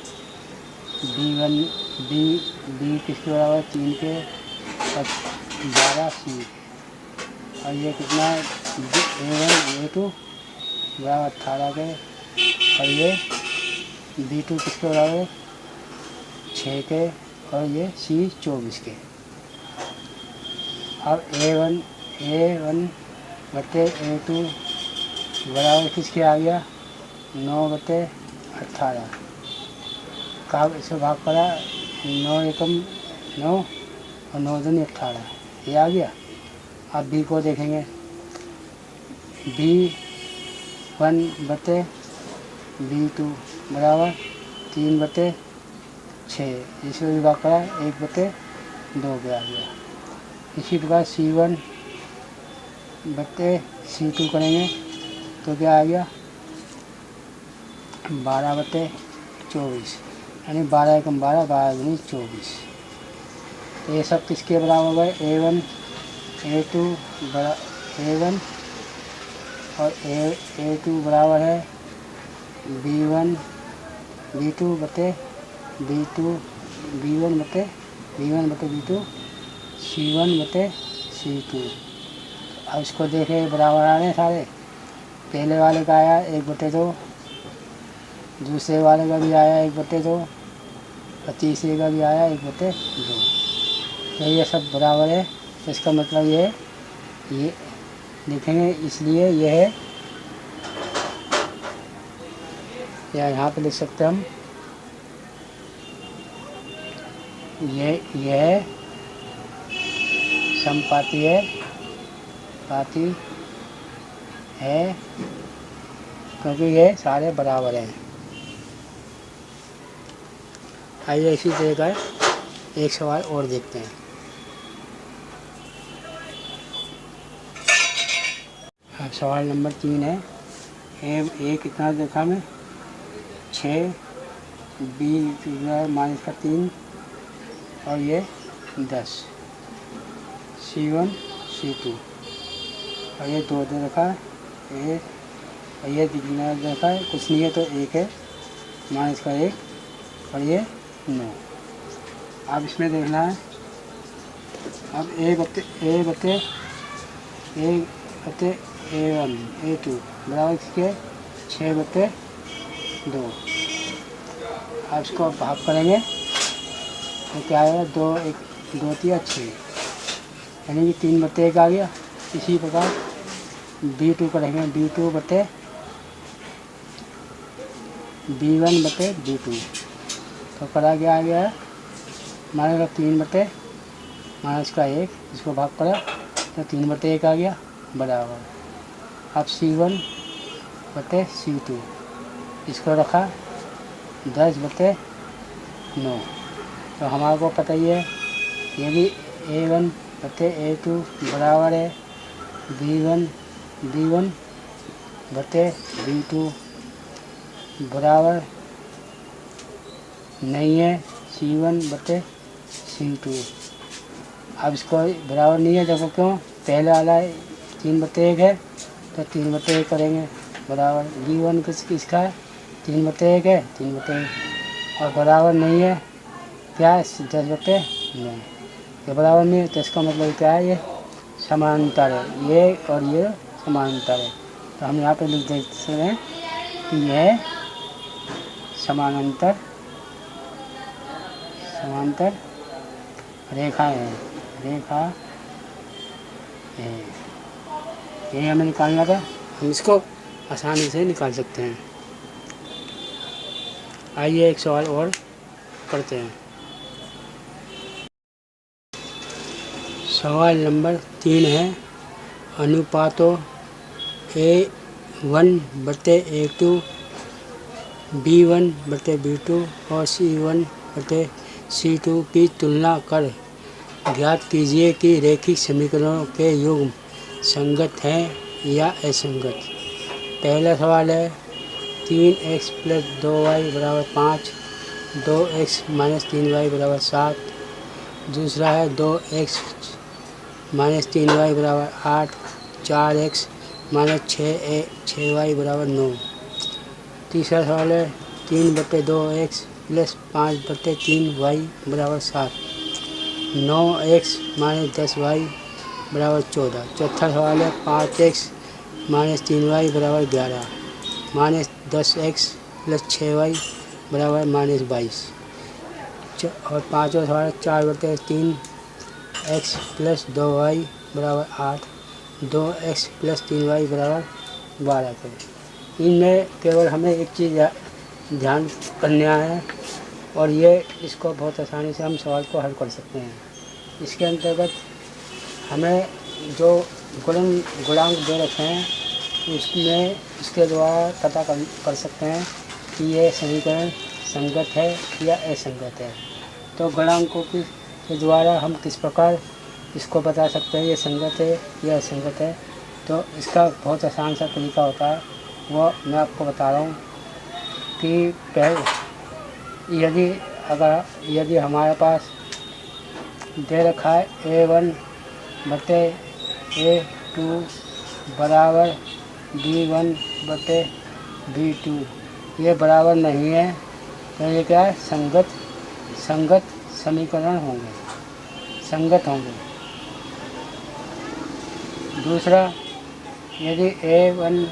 B किसके बराबर 3 के और 12 C, और ये कितना A1 A2 बराबर 18 के, और ये B2 किसके बराबर 6 के, और ये C 24 के। अब A1 बटे A2 बराबर किसके आ गया 9 बटे 18 का, इसे भाग करा 9 एकम 9 और 9 दूनी 18, ये आ गया। अब B को देखेंगे, B1 बटे B2 बराबर 3 बटे 6, इसमें भी भाग करा 1 बटे 2 पे आ गया। इसी प्रकार C1 बटे C2 करेंगे तो क्या आ गया 12 बटे 24, यानी 12 एकम 12, 12 दूनी 24। तो ये सब किसके बराबर हो गए, A1 और A2 बराबर है B2 बटे B1 बटे B2, C1 बटे C2। अब इसको देखें बराबर आ रहे हैं सारे, पहले वाले का आया 1/2, दूसरे वाले का भी आया 1/2 और तीसरे का भी आया 1/2। तो ये सब बराबर है, तो इसका मतलब ये लिखेंगे, इसलिए यह है, या यहाँ पे लिख सकते हैं हम, यह समपाती है क्योंकि ये सारे बराबर हैं। आइए इसी तरह का एक सवाल और देखते हैं। अब सवाल नंबर 3 है, ए कितना देखा मैं 6, B -3 और ये 10, C1 C2 और ये 2 दे रखा है, और ये दिखना देखा है कुछ नहीं है, तो 1 है -1 और ये 9। अब इसमें देखना है, अब A1 A2 बराबर इसके 6/2। अब इसको भाग करेंगे तो क्या आएगा 2 3 6, यानी कि 3/1 आ गया। इसी प्रकार B2 करेंगे, B1 बटे B2, तो करा क्या आ गया हमारे 3/-1, इसको भाग करा तो 3/1 आ गया बराबर। अब C1 बटे C2, इसको रखा 10/9, तो हमारे को पता ही है यदि A1 बटे A2 बराबर है B1 बटे B2 बराबर नहीं है C1 बटे C2। अब इसको बराबर नहीं है, देखो क्यों, पहले वाला 3/1 है तो 3/1 करेंगे बराबर। B1 किसका है 3/1 है 3/1 और बराबर नहीं है क्या है 10/9। ये बराबर नहीं है तो इसका मतलब क्या है, ये समानांतर है, ये और ये समानांतर है। तो हम यहाँ पे लिख देते हैं कि यह समानांतर रेखा है, ये हमें निकालना था, हम इसको आसानी से निकाल सकते हैं। आइए एक सवाल और करते हैं। सवाल नंबर 3 है, अनुपातों A1 बटे A2 B1 बटे B2 और C1 बटे C2 की तुलना कर ज्ञात कीजिए कि रैखिक समीकरणों के युग्म संगत हैं या असंगत। पहला सवाल है 3x + 2y = 5, 2x - 3y = 7। दूसरा है 2x - 3y = 8, 4x - 6y = 9। तीसरा सवाल है 3/2x + 5/3y = 7, 9x - 10y = 14। चौथा सवाल है 5x - 3y = 11, -10x + 6y = -22। और पाँचवा सवाल है 4/3x + 2y = 8, 2x + 3y = 12 करें। इनमें केवल हमें एक चीज़ ध्यान करना है और ये इसको बहुत आसानी से हम सवाल को हल कर सकते हैं। इसके अंतर्गत हमें जो गुणांक दे रखे हैं उसमें इसके द्वारा पता कर सकते हैं कि ये समीकरण संगत है या असंगत है। तो गुणांकों के द्वारा हम किस प्रकार इसको बता सकते हैं ये संगत है या असंगत है। तो इसका बहुत आसान सा तरीका होता है, वो मैं आपको बता रहा हूँ कि पहले यदि हमारे पास दे रखा है A1 बटे A2 बराबर B1 बटे B2, ये बराबर नहीं है तो ये क्या है, संगत समीकरण होंगे, संगत होंगे। दूसरा, यदि A1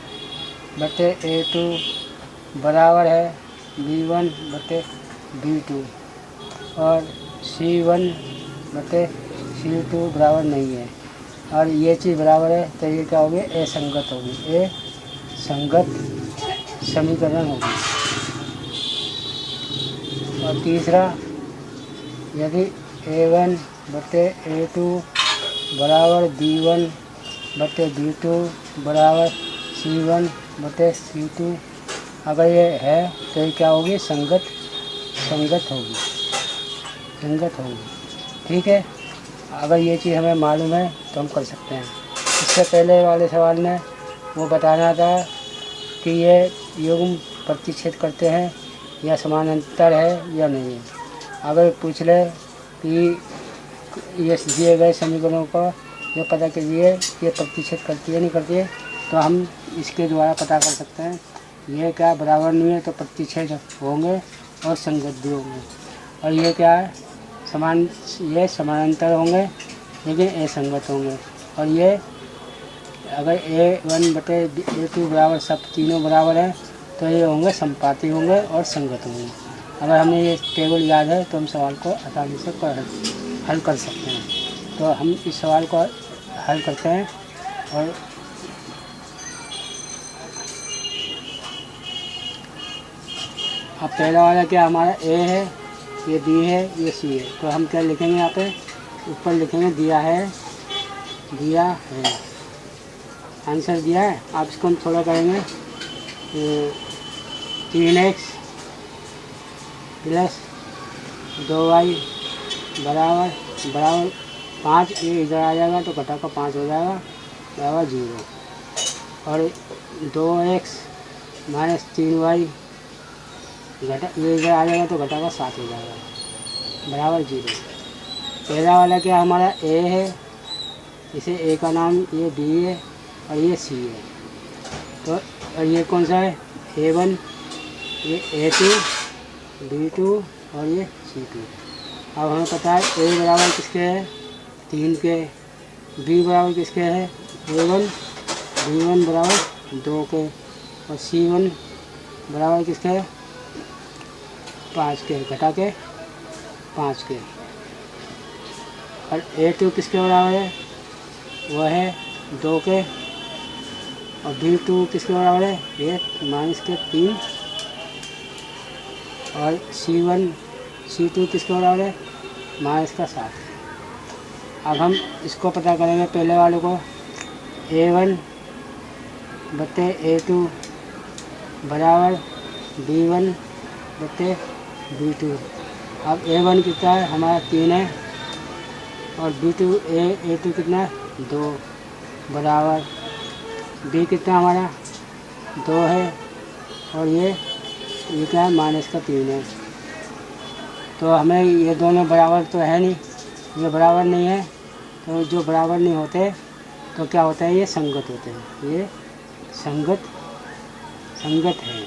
बटे A2 बराबर है B1 बटे B2 और C1 बटे C2 बराबर नहीं है और ये चीज़ बराबर है तो ये क्या होगी, असंगत होगी, असंगत समीकरण होगी। और तीसरा, यदि A1 बटे A2 बराबर B1 बटे B2 बराबर C1 बटे C2 अगर ये है तो ये क्या होगी, संगत होगी। ठीक है, अगर ये चीज़ हमें मालूम है तो हम कर सकते हैं। इससे पहले वाले सवाल में वो बताना था कि ये युग्म प्रतिच्छेद करते हैं या समानांतर है या नहीं है। अगर पूछ ले कि ये दिए गए समीकरणों का ये पता कीजिए ये प्रतिच्छेद करती है नहीं करती है, तो हम इसके द्वारा पता कर सकते हैं। ये क्या बराबर नहीं है तो प्रतिच्छेद होंगे और संगत भी होंगे। और ये क्या है, ये समानांतर होंगे लेकिन असंगत होंगे। और ये अगर A1 बटे A2 बराबर सब तीनों बराबर है तो ये होंगे संपाती होंगे और संगत होंगे। अगर हमें ये टेबल याद है तो हम सवाल को आसानी से हल कर सकते हैं। तो हम इस सवाल को हल करते हैं। और अब पहला वाला क्या हमारा A है, ये B है, ये C है। तो हम क्या लिखेंगे, यहाँ पे ऊपर लिखेंगे दिया है, आंसर दिया है। आप इसको हम थोड़ा करेंगे 3x + 2y बराबर बराबर 5, ये इधर आ जाएगा तो घटा का 5 हो जाएगा बराबर 0। और 2x माइनस 3y घटा, ये इधर आ जाएगा तो घटा का 7 हो जाएगा बराबर 0। पहला वाला क्या हमारा a है, इसे a का नाम, ये b है और ये c है। तो और ये कौन सा है, a1, ये a2, b2 और ये c2। अब हमें पता है a बराबर किसके है 3 के, b बराबर किसके है a1, b1 बराबर 2 के और c1 बराबर किसके है 5 के, घटा के 5 के। और a2 किसके बराबर है, वह है 2 के। और b2 किसके बराबर है, ये माइनस के 3। और c2 किसके बराबर है, माइनस का 7। अब हम इसको पता करेंगे पहले वाले को, a1 बटे a2 बराबर b1 बटे b2। अब a1 कितना है हमारा 3 है और a2 कितना है 2 बराबर b कितना हमारा 2 है और ये क्या है माइनस का 3 है। तो हमें ये दोनों बराबर तो है नहीं, ये बराबर नहीं है। तो जो बराबर नहीं होते तो क्या होता है, ये संगत होते हैं, ये संगत है।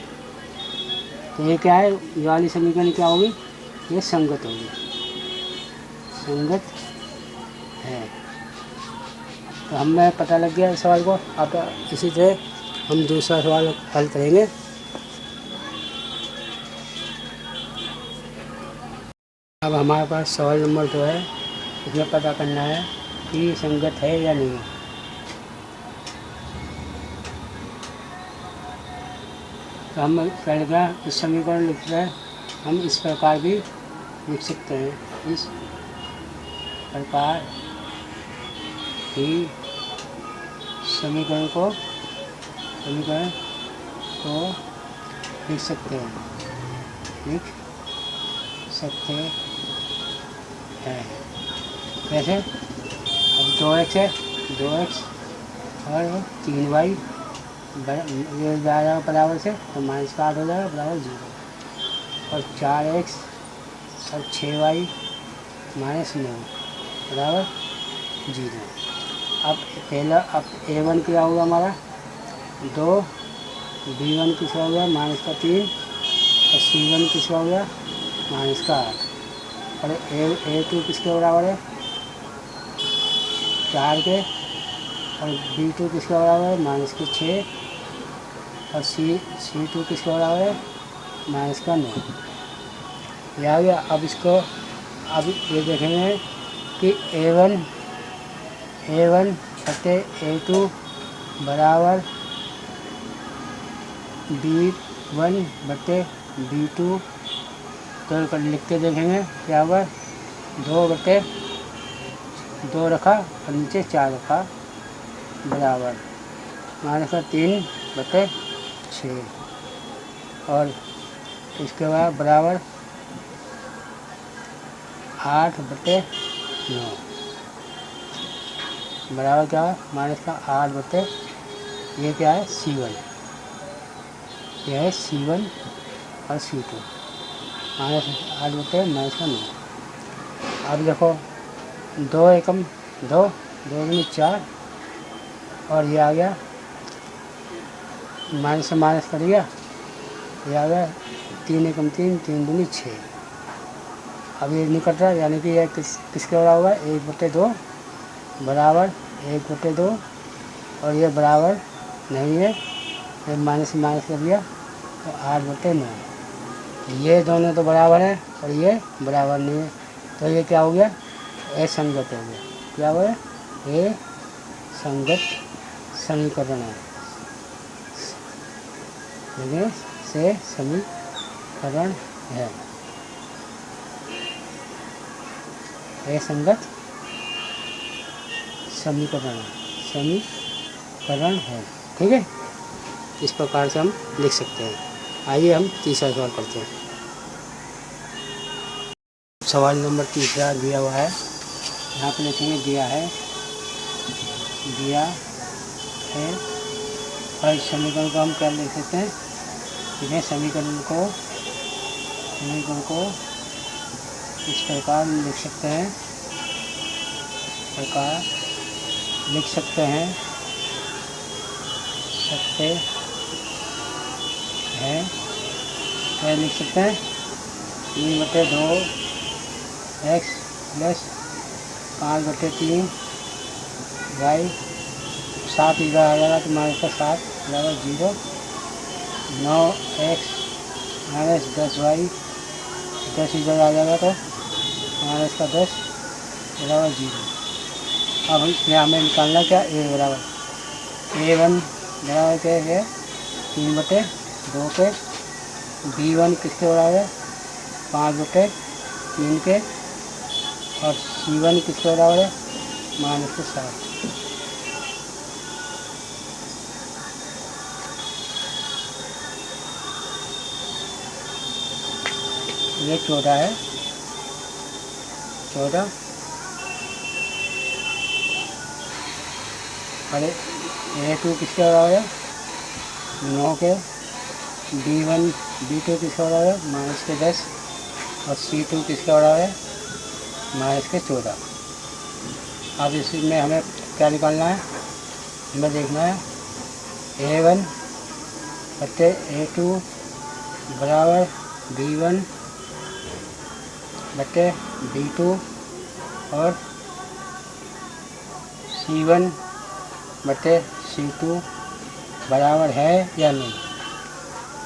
तो ये क्या है, ये वाली समीकरण क्या होगी, ये संगत होगी, संगत है। तो हमें पता लग गया इस सवाल को। अब इसी तरह हम दूसरा सवाल हल करेंगे। अब हमारे पास सवाल नंबर 2 है, इसमें पता करना है कि संगत है या नहीं। तो हम पहले इस समीकरण लिखते हैं, हम इस प्रकार भी लिख सकते हैं, इस प्रकार ही समीकरण को लिख सकते हैं, कैसे। अब 2x है, 2x और 3y ये जाएगा बराबर से तो माइनस का 8 हो जाएगा बराबर 0। और 4x और 6y माइनस 9 बराबर 0। अब a1 क्या होगा हमारा 2, b1 किसका हो गया माइनस का 3 और c1 किसका हो गया माइनस का 8। और a2 किसके बराबर है 4 के और b2 किसके बराबर है माइनस के 6 और c2 किसके बराबर है माइनस का 9। ये आ गया। अब इसको अब ये देखेंगे कि a1 बटे a2 बराबर b1 बटे b2। तो लिख के देखेंगे क्या होगा, 2 बटे 2 रखा और नीचे 4 रखा बराबर माइनस का 3 बटे 6 और इसके बाद बराबर 8 बटे 9 बराबर क्या है माइनस का 8 बटे, ये क्या है c1, यह है c1 और c2 माइनस 8 बटे माइनस का 9। अब देखो 2 एकम 2, 2 में 4 और ये आ गया माइनस से माइनस कर दिया, ये आ गया 3 एकम 3, 3 दूनी 6। अब ये नहीं कट रहा, यानी कि यह किसके बराबर होगा 1 बटे 2 बराबर 1 बटे 2 और ये बराबर नहीं है, ये माइनस से माइनस कर दिया तो 8 बटे 9। ये दोनों तो बराबर है और ये बराबर नहीं है, तो ये क्या हो गया असंगत हो गया। क्या हुआ, ये संगत समीकरण है, से समीकरण है, असंगत समीकरण है। ठीक है, इस प्रकार से हम लिख सकते हैं। आइए हम तीसरा सवाल करते हैं। सवाल नंबर तीसरा दिया हुआ है यहाँ पे लिखेंगे दिया है और इस समीकरण को हम क्या लिख सकते हैं, इन्हें समीकरण को इस प्रकार लिख सकते हैं, क्या लिख सकते हैं 3/2 x प्लस 5/3 y, 7 इधर आ जाएगा तो माइनस का 7 बराबर 0, 9x माइनस 10y, 10 इधर आ जाएगा तो माइनस का 10 बराबर 0। अब इसमें हमें निकालना क्या, a1 बराबर क्या है 3/2 के, b1 किसके बराबर है 5/3 के, और c1 किसके बराबर है माइनस के 7। ये 14 है, 14 और a2 किसके बराबर है 9 के, b1 b2 किसके बराबर है माइनस के 10, और c2 किसके बराबर है माइनस के 14। अब इसमें हमें क्या निकालना है, हमें देखना है a1 बटे a2 बराबर b1 बटे b2 और c1 बटे c2 बराबर है या नहीं।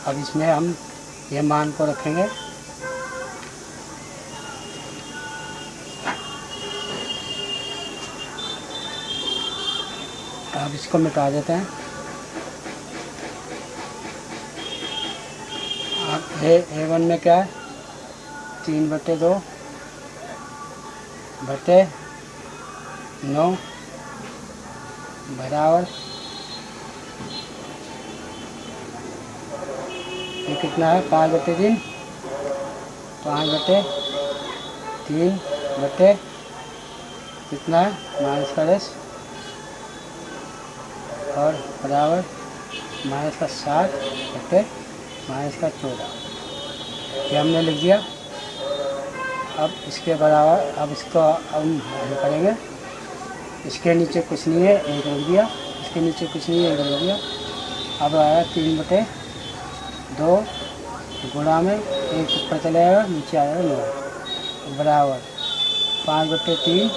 अब इसमें हम ये मान को रखेंगे, अब इसको मिटा देते हैं। अब a1 में क्या है 3/2 बटे 9 बराबर ये कितना है 5/3 बटे कितना है माइनस का 10 और बराबर माइनस का 7 बटे माइनस का 14। ये हमने लिख दिया। अब इसके बराबर अब इसको हम हल करेंगे, इसके नीचे कुछ नहीं है 1 रख दिया, इसके नीचे कुछ नहीं है 1 रख दिया। अब आया 3/2 गुणा में 1 ऊपर चले जाएगा नीचे आ जाएगा 9 बराबर 5/3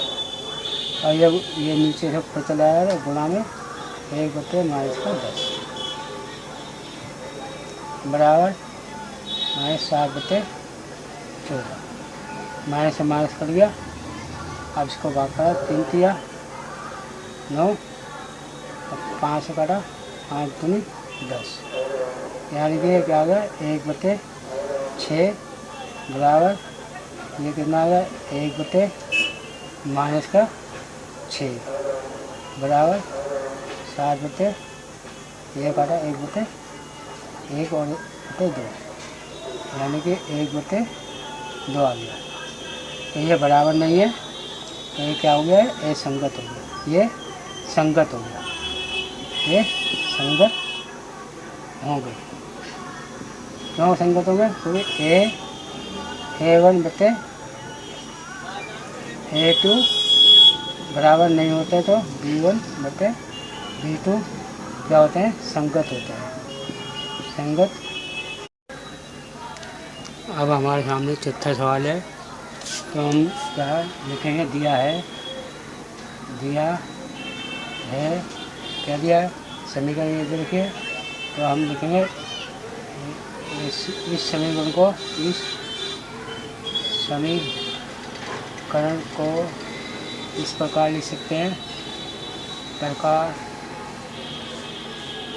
और ये नीचे से ऊपर चला जाएगा गुणा में 1 बटे माइनस का 10 बराबर माइनस 7/14। माइनस से माइनस कर दिया। अब इसको भाग करा 3 किया 9 और 5 से काटा 5 दूनी 10, यानी कि क्या आ गया 1/6 बराबर ये कितना आ गया 1 माइनस का 6 बराबर 7 ये काटा 1 और 1/2 यानी कि 1/2 आ गया। तो ये बराबर नहीं है, तो ये क्या हो गया है असंगत हो गया, ये संगत हो गया, ये संगत हो गए। क्यों संगत हो गए, क्योंकि a1 बटे a2 बराबर नहीं होते तो b1 बटे b2 क्या होते हैं संगत होते हैं, संगत। अब हमारे सामने चौथा सवाल है, तो हम क्या लिखेंगे दिया है क्या दिया है समीकरण ये देखिए, तो हम लिखेंगे इस समीकरण को इस प्रकार लिख सकते हैं, प्रकार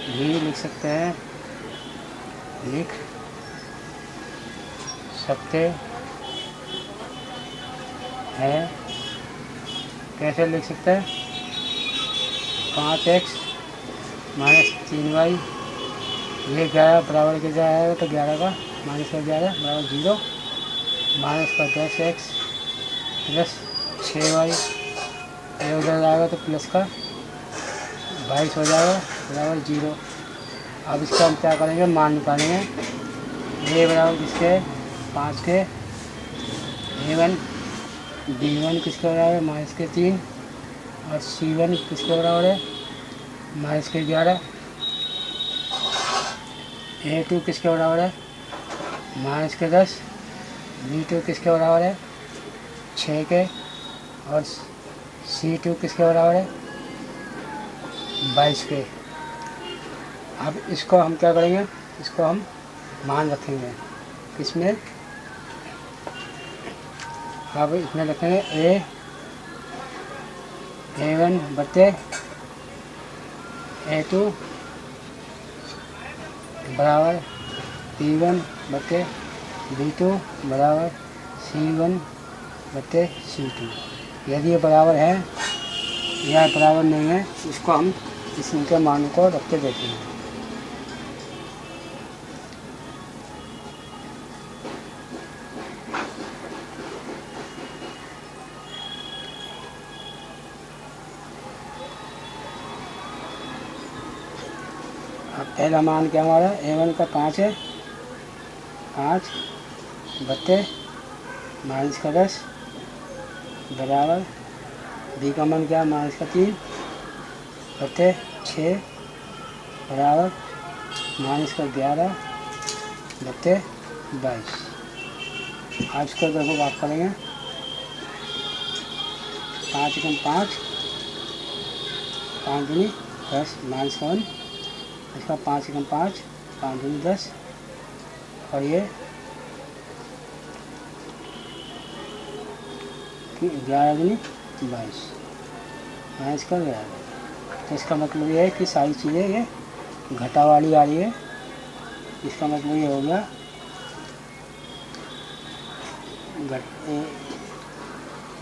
भी लिख सकते हैं, कैसे लिख सकते हैं 5x माइनस 3y, ये 11 बराबर के जाएगा तो 11 का माइनस का 11 बराबर 0, माइनस का 10x प्लस 6y ये उधर आएगा तो प्लस का 22 हो जाएगा बराबर 0। अब इसका हम क्या करेंगे, मान निकालेंगे। ए बराबर किसके 5 के, A1 B1 किसके बराबर है माइनस के 3 और C1 किसके बराबर है माइनस के 11। A2 किसके बराबर है माइनस के 10। B2 किसके बराबर है 6 के और C2 किसके बराबर है 22 के। अब इसको हम क्या करेंगे, इसको हम मान रखेंगे किसमें, अब इसमें रखेंगे A1 बटे A2 बराबर B1 बटे B2 बराबर C1 बटे C2। यदि ये बराबर है या बराबर नहीं है, इसको हम इनके मानों को रख के देखेंगे। अब पहला मान क्या हमारा A1 का 5 है, 5 बटे माइनस का 10 बराबर B का मान क्या माइनस का 3 बटे 6 बराबर माइनस का 11 बटे 22। आज इसको देखो बात करेंगे, 5 कम 5 5 दूनी 10 माइनस का 1, इसका 5 कम 5 5 दूनी 10 और ये 11 दूनी 22 माइनस का 11। तो इसका मतलब ये है कि सारी चीज़ें ये घटा वाली आ रही है। इसका मतलब ये हो गया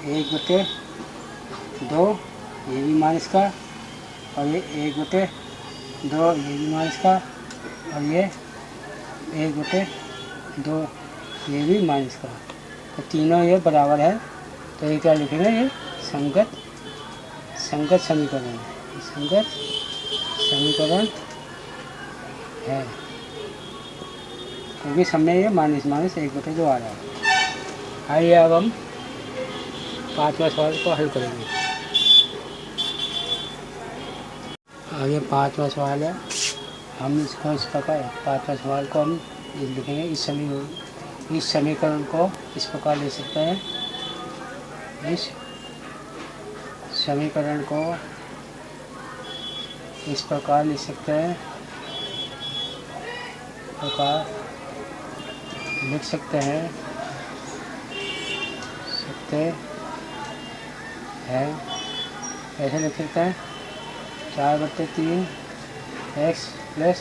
एक बटे 2 ये भी माइनस का और ये 1 बटे 2 ये भी माइनस का और ये 1 बटे 2 ये भी माइनस का। तो तीनों ये बराबर है, तो ये क्या लिखेंगे, ये संगत समीकरण है, क्योंकि सब में ये माइनस 1 बटे 2 आ रहा है। आइए अब हम 5वां सवाल को हल करेंगे। अब ये 5वां सवाल है, हम इसको इस प्रकार 5वां सवाल को हम लिखेंगे, इस समीकरण को इस प्रकार ले सकते हैं, इस समीकरण को इस प्रकार लिख सकते हैं, ऐसे लिख सकते हैं 4/3 x plus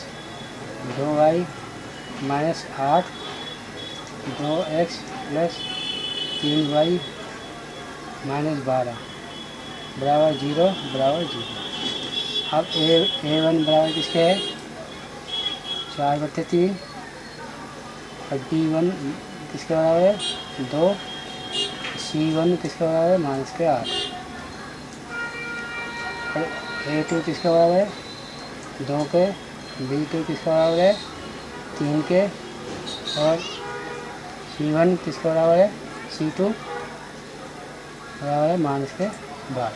2y minus 8 2x plus 3y minus 12 बराबर 0 बराबर 0। अब A1 बराबर किसके है 4/3 और B1 किसके बराबर है 2, C1 किसके बराबर है माइनस के 8 और A2 किसके बराबर है 2 के, B2 किसके बराबर है 3 के और C1 किसके बराबर है C2 बराबर है माइनस के 12।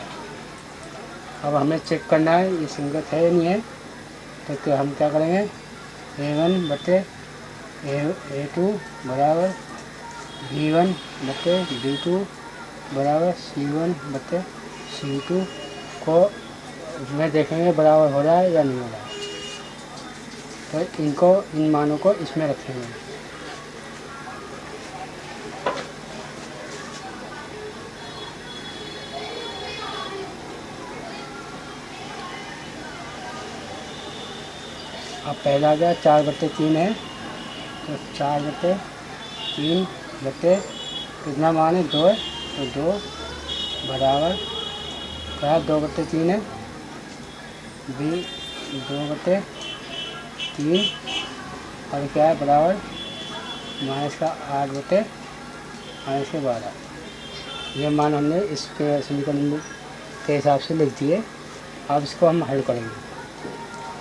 अब हमें चेक करना है ये संगत है या नहीं है, तो हम क्या करेंगे A1 बटे A2 बराबर B1 बटे B2 बराबर C1 बटे C2 को में देखेंगे बराबर हो रहा है या नहीं हो रहा है। तो इन मानों को इसमें रखेंगे। अब पहला आ गया 4/3 है, तो 4/3 बटे कितना मान है 2 है, तो 2 बराबर क्या 2/3 है B 2/3 और क्या है बराबर माइनस का 8/12। ये मान हमने इस समीकरण में के हिसाब से लिख दिए। अब इसको हम हल करेंगे।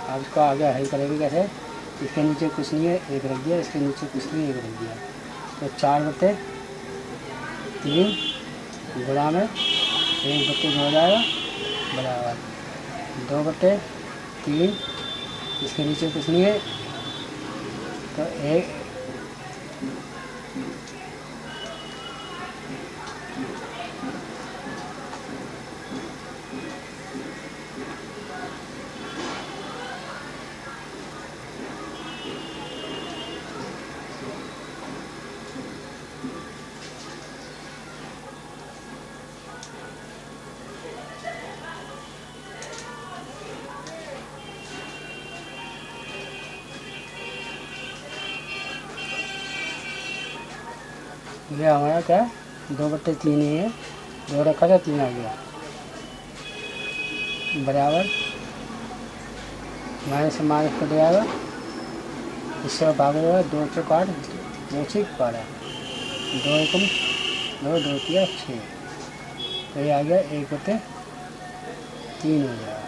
अब इसको आगे हल करेंगे कैसे? इसके नीचे कुछ नहीं है, एक रख दिया, इसके नीचे कुछ नहीं, एक रख दिया, तो 4/3 गुणा में 1/2 हो जाएगा बराबर 2/3। इसके नीचे कुछ नहीं है तो एक ये हमारा क्या 2/3 ही है, 2 रखा था 3 आ गया बराबर माइनस से माइनस कट जाएगा, इससे भाग जाएगा 2 से काट 2 से 12 2 एकम 2 2 3 6, तो ये आ गया 1/3 हो जाएगा।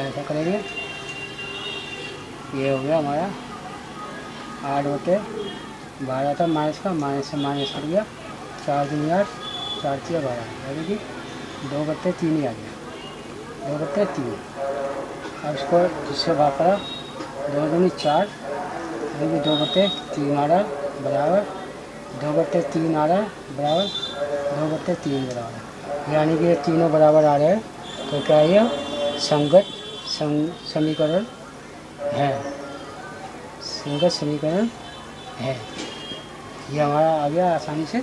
ऐसा करेंगे, ये हो गया हमारा 8/12 था माइनस का, माइनस से माइनस कर गया 4 दूनी 8 4 3 12 यानी कि 2/3 ही आ गया 2/3। अब इसको जिससे भाग करा 2 दूनी 4 यानी कि 2/3 आ रहा है बराबर 2/3 आ रहा है बराबर 2/3 बराबर, यानी कि ये तीनों बराबर आ रहे हैं, तो क्या है ये संगत समीकरण है, संगत समीकरण है। ये हमारा आ गया आसानी से।